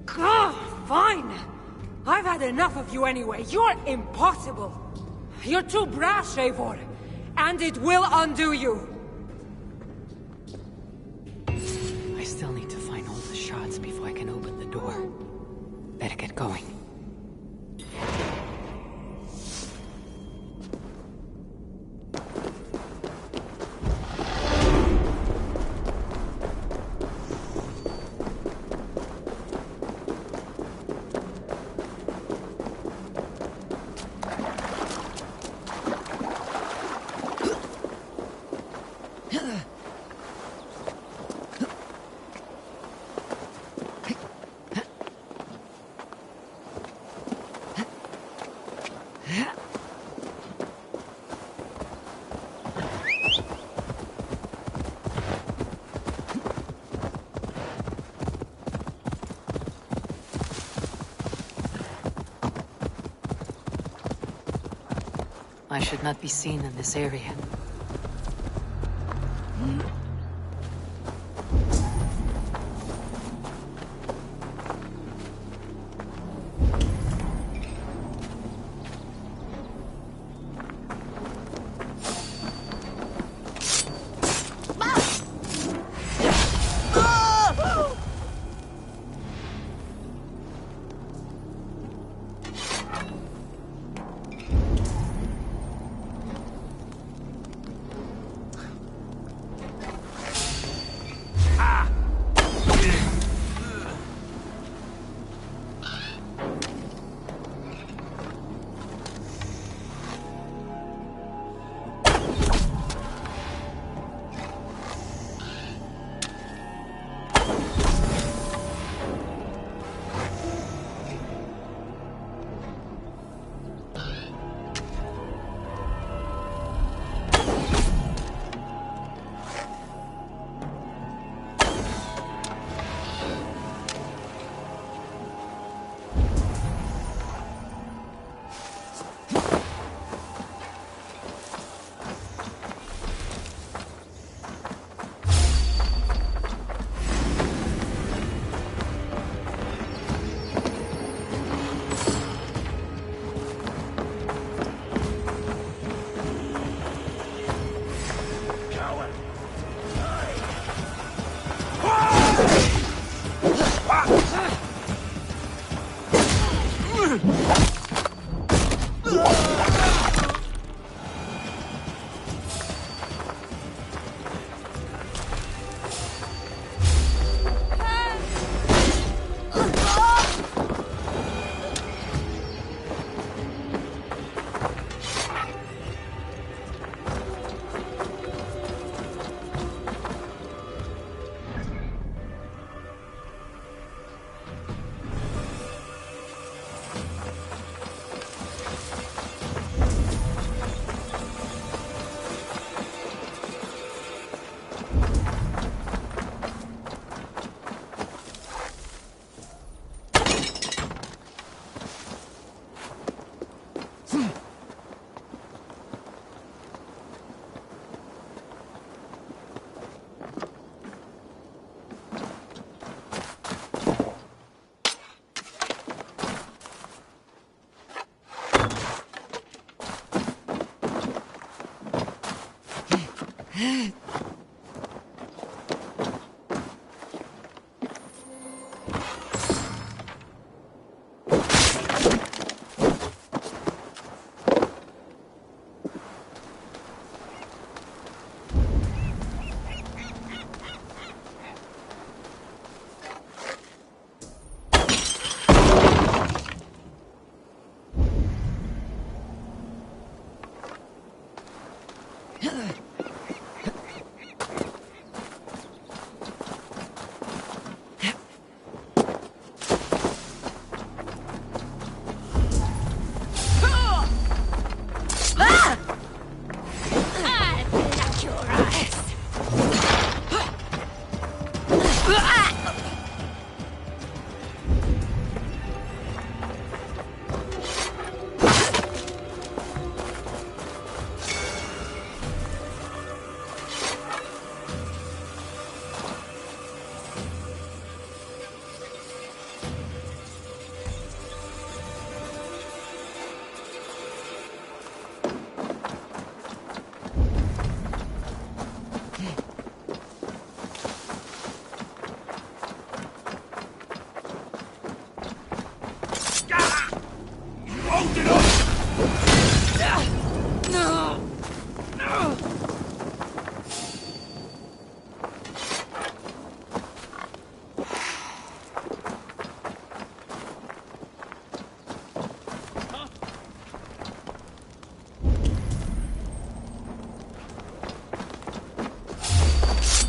Fine! I've had enough of you anyway. You're impossible. You're too brash, Eivor. And it will undo you.
I still need to find all the shards before I can open the door. Better get going. I should not be seen in this area.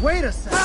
Wait a second!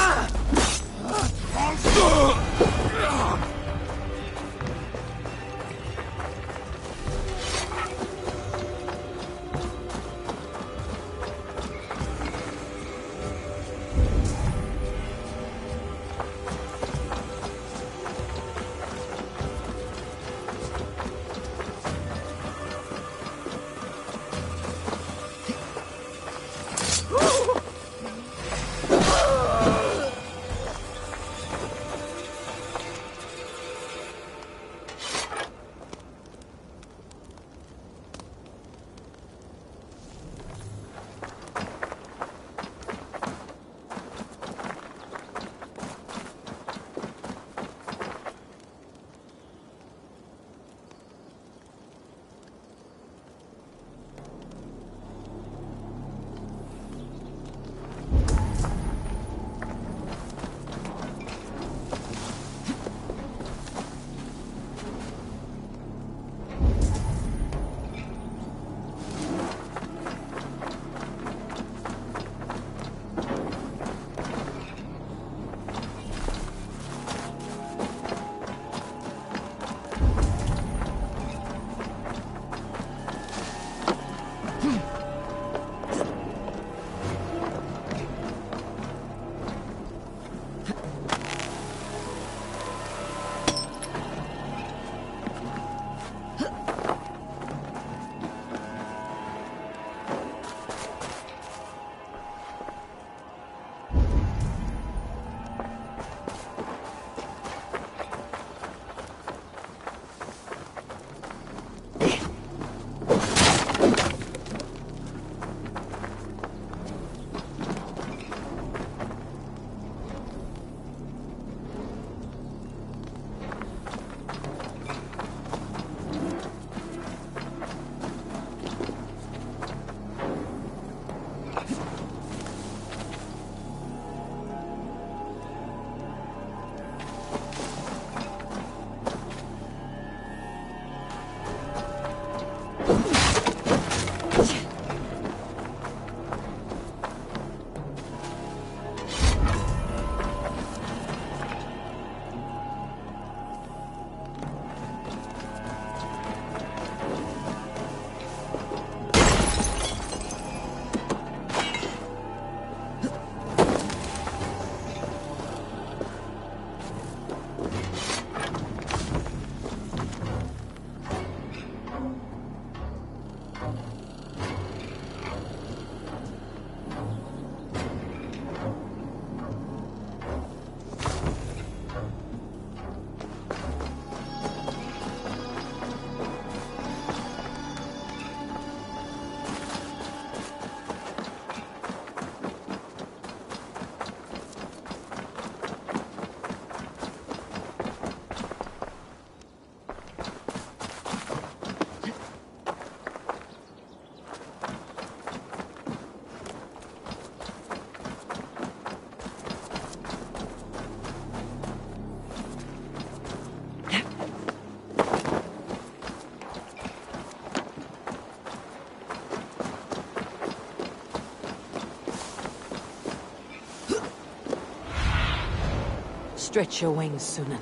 Stretch your wings, Sunan.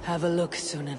Have a look, Sunan.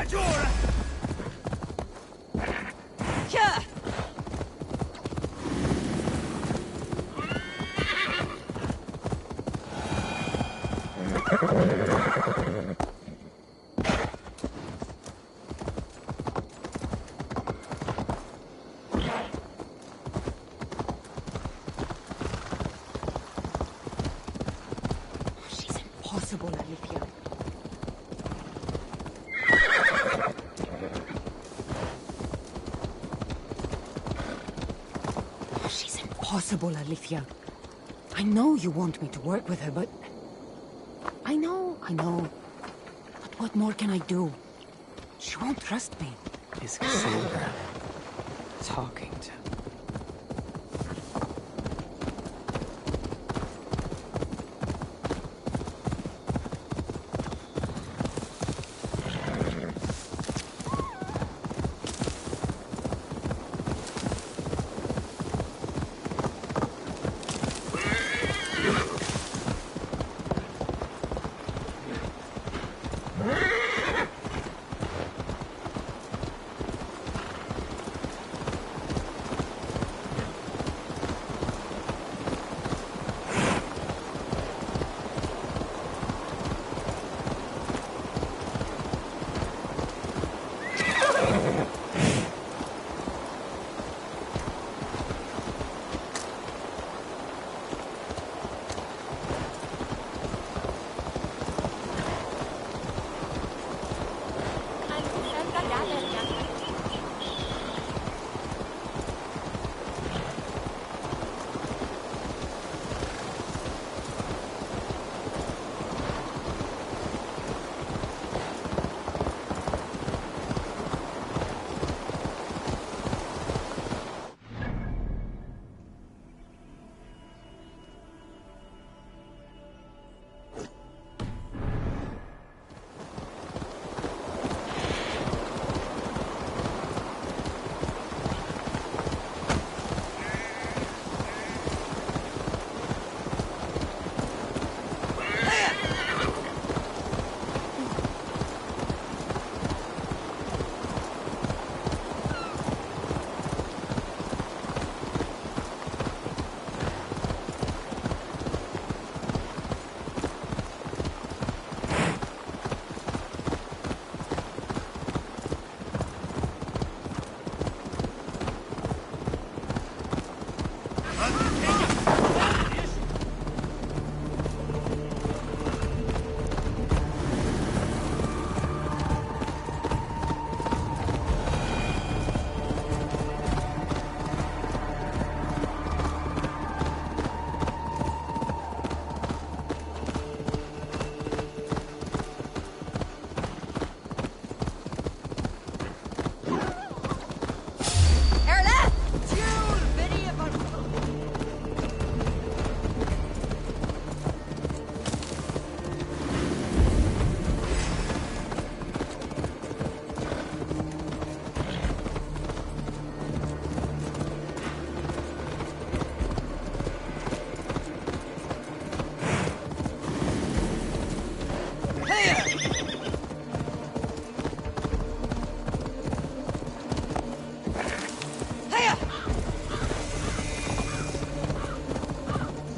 Majora!
Yeah.
She's impossible, Alethea. She's impossible, Alethea. I know you want me to work with her, but... I know. But what more can I do? She won't trust me.
Is Cassandra talking to...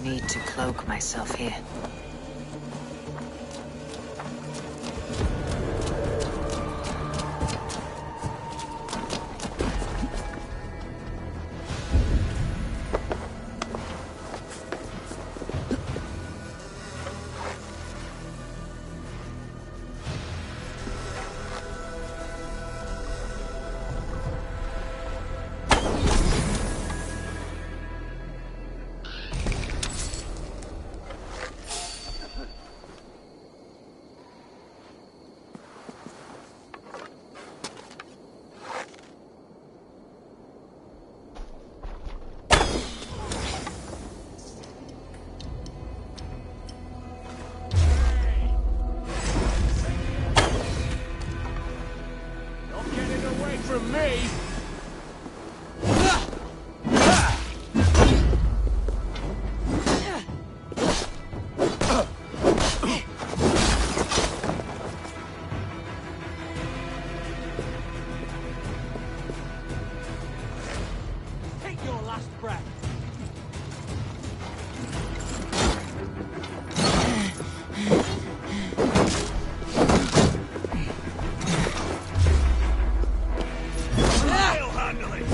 Need to cloak myself here.
breath.
I'll handle it!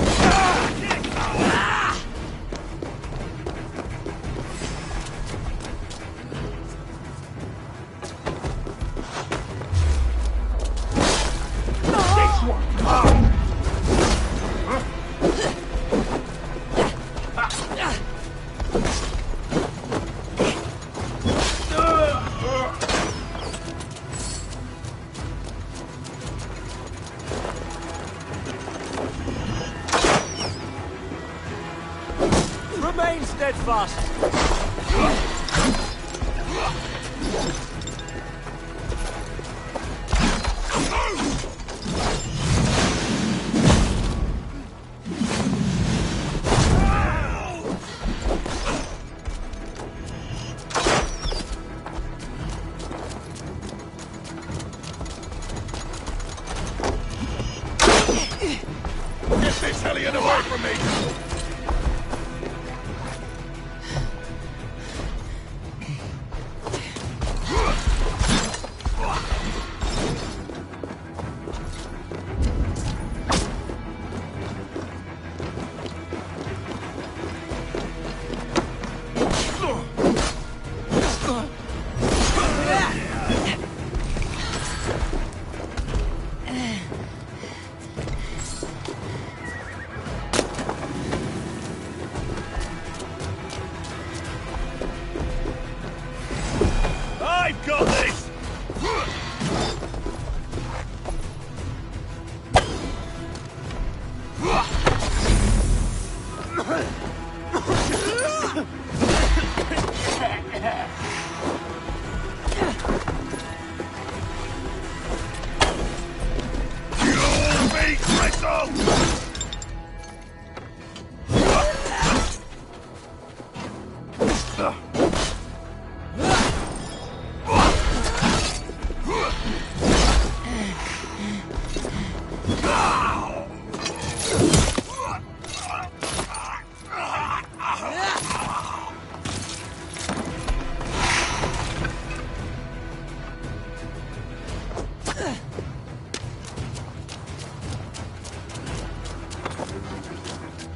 Remain steadfast.
Get this hellion away from me! I've got this! You'll be brittle!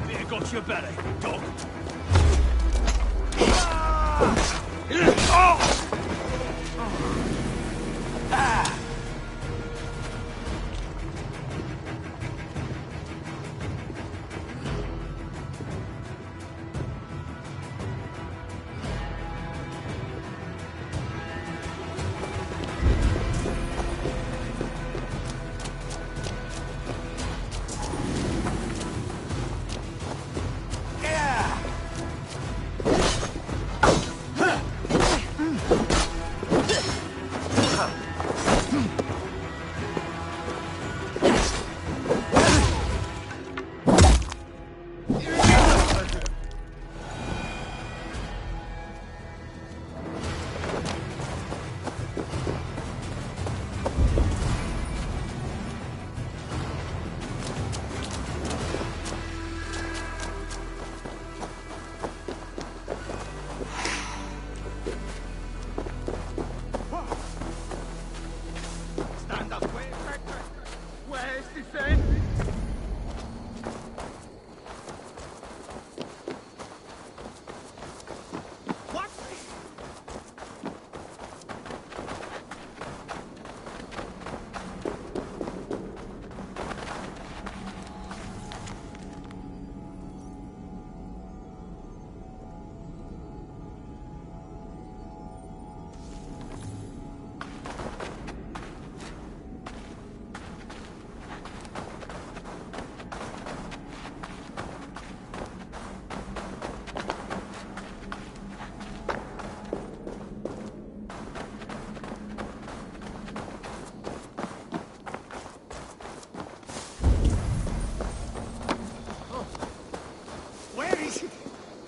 Here got your belly, dog.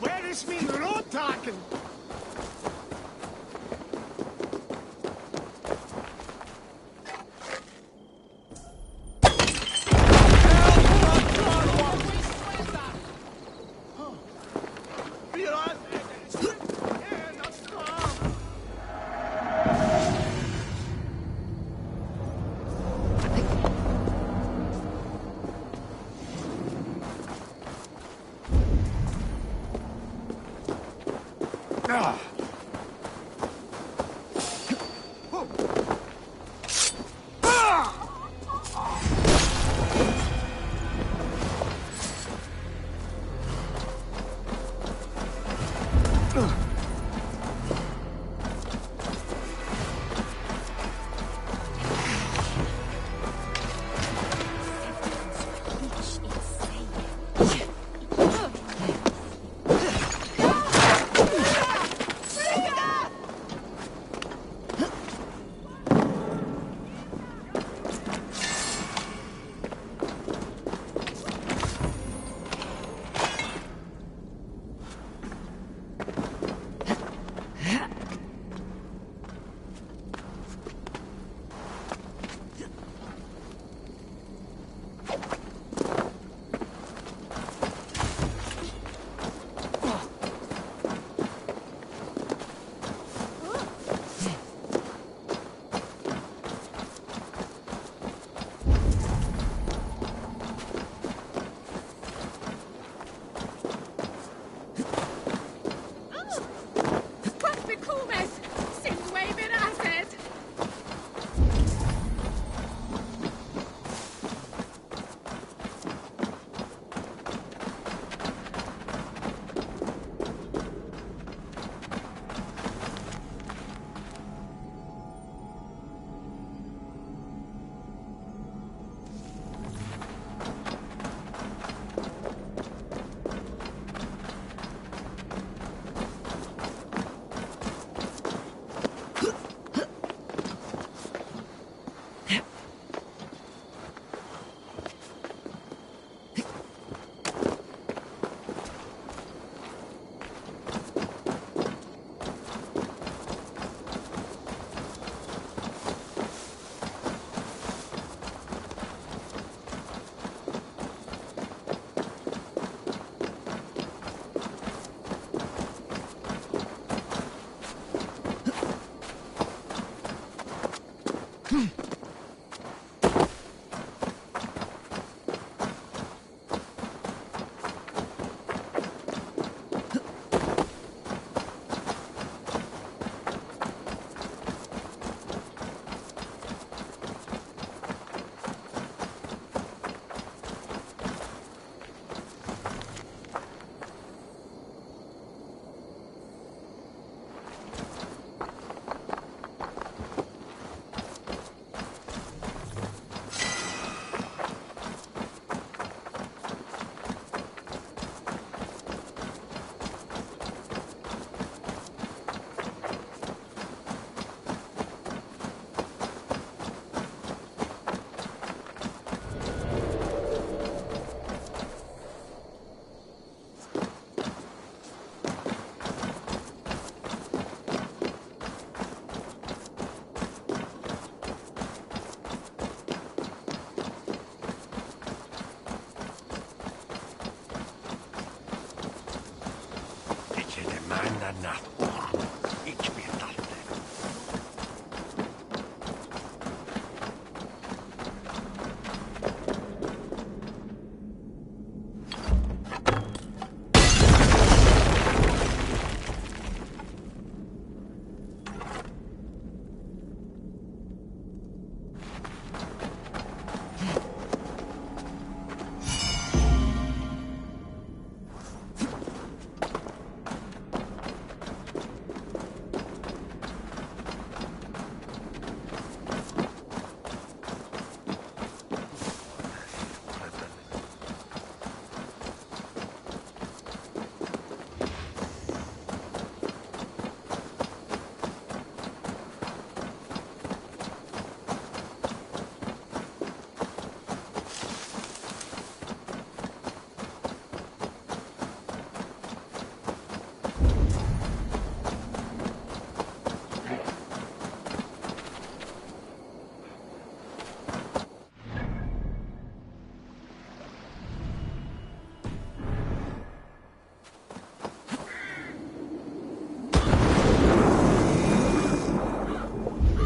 Where's me road talking?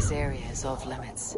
This area is off limits.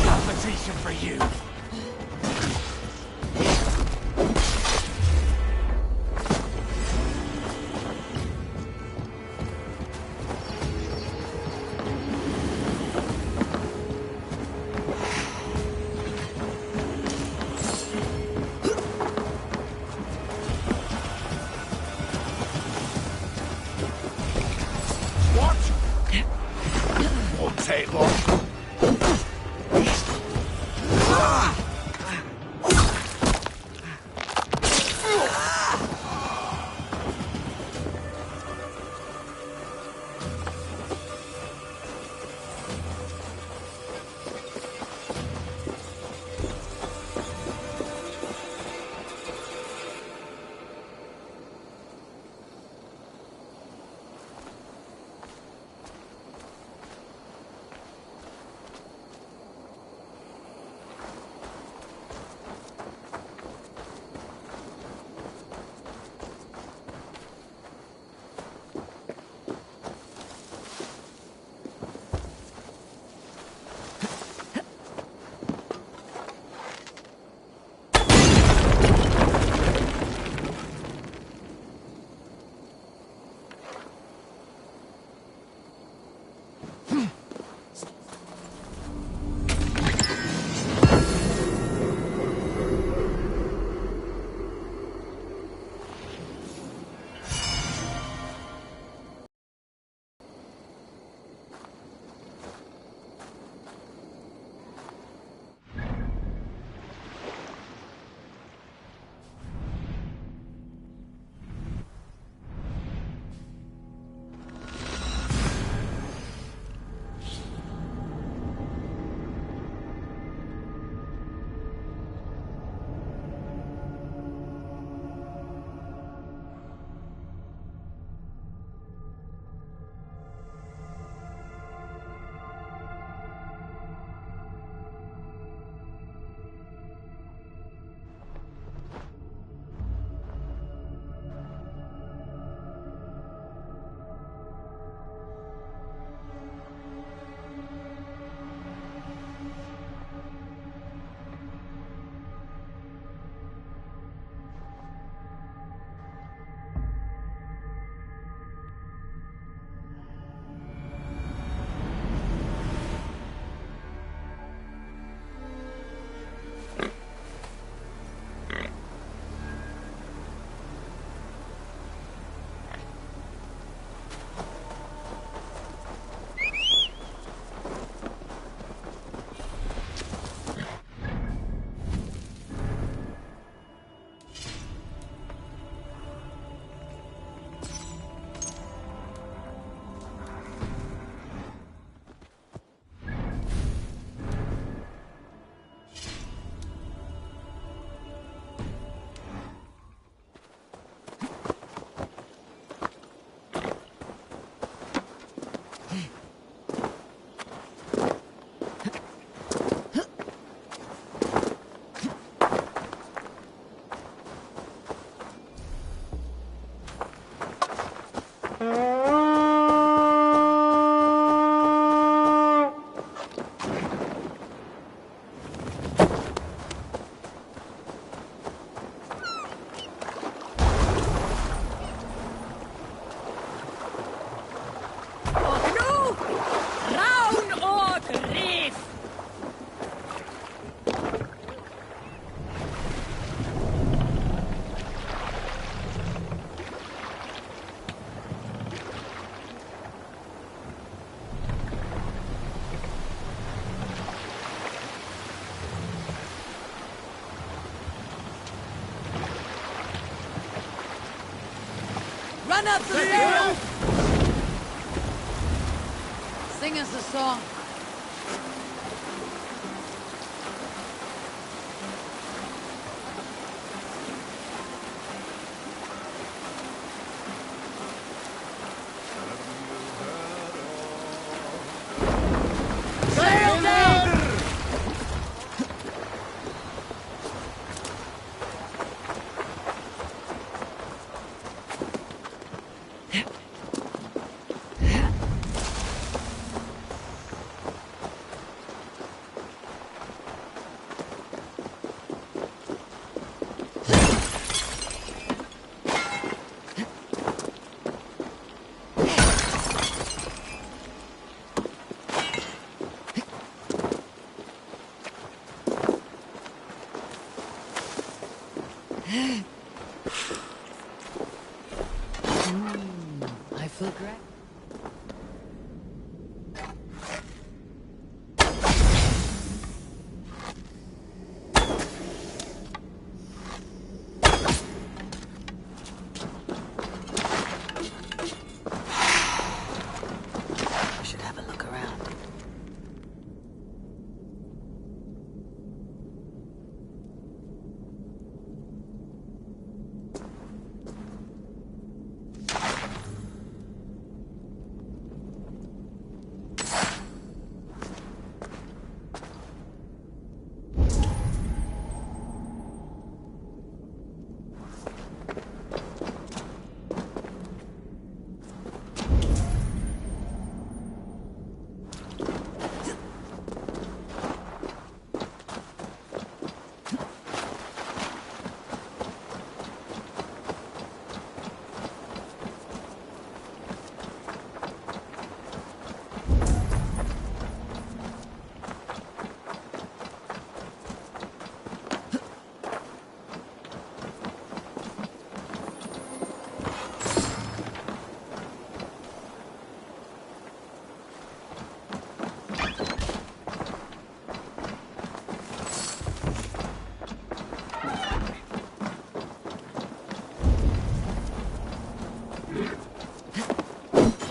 Compensation for you. Won't take long.
Run up the stairs! Sing us a song.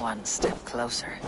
One step closer.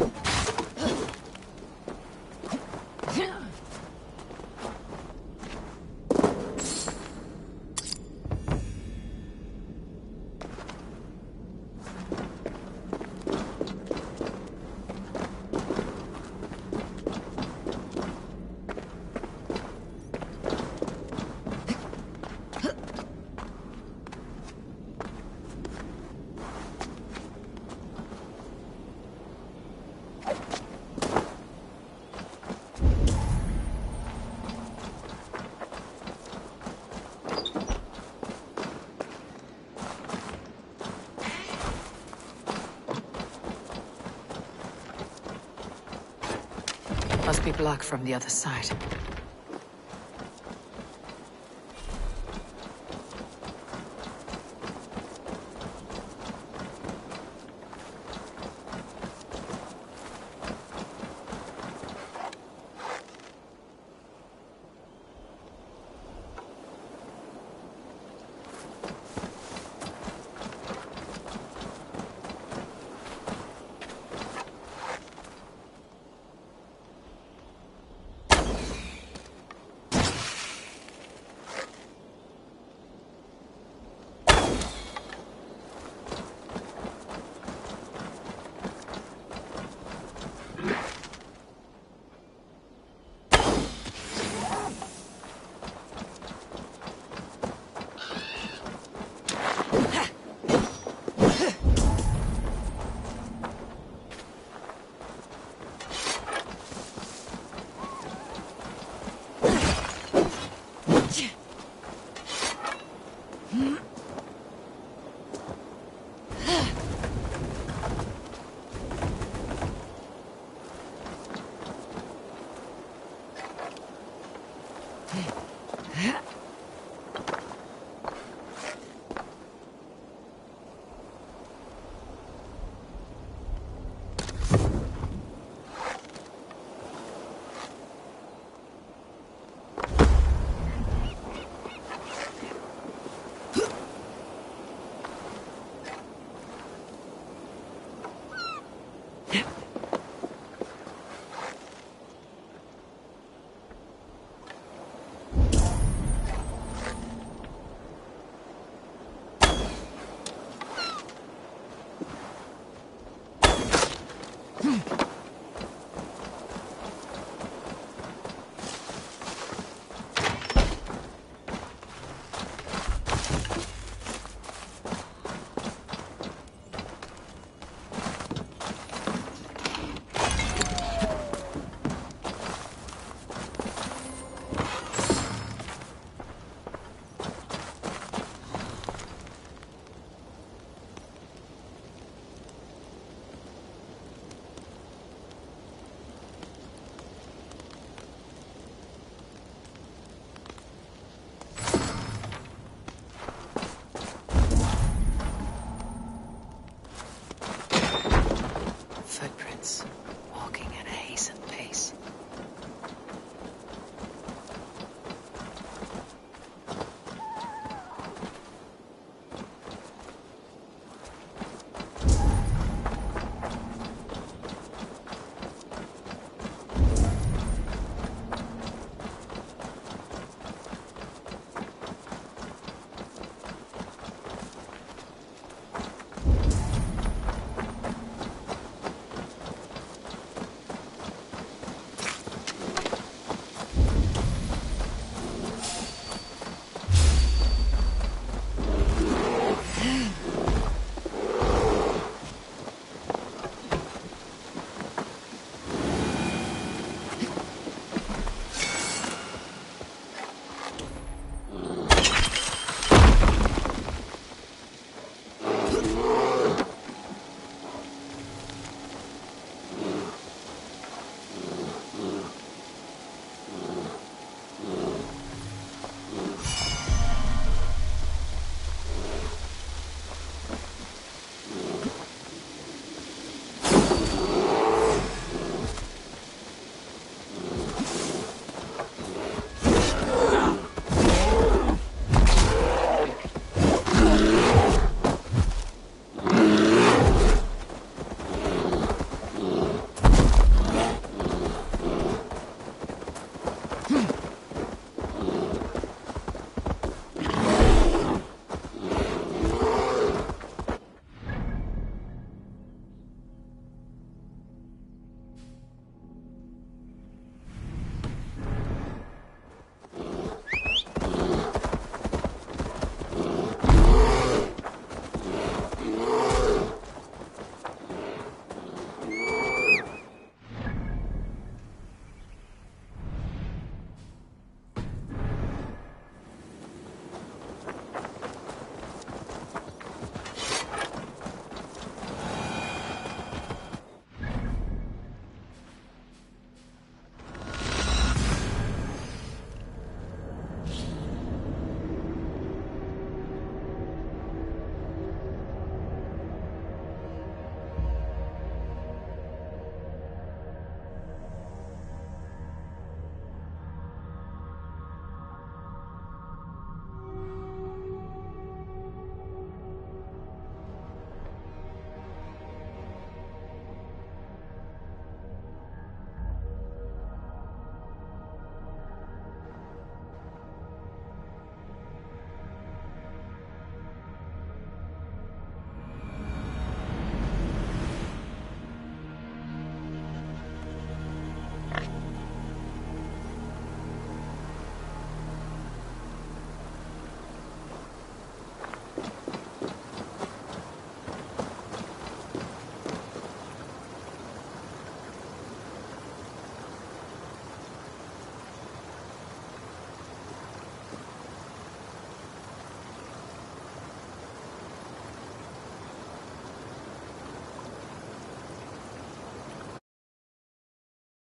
Must be blocked from the other side.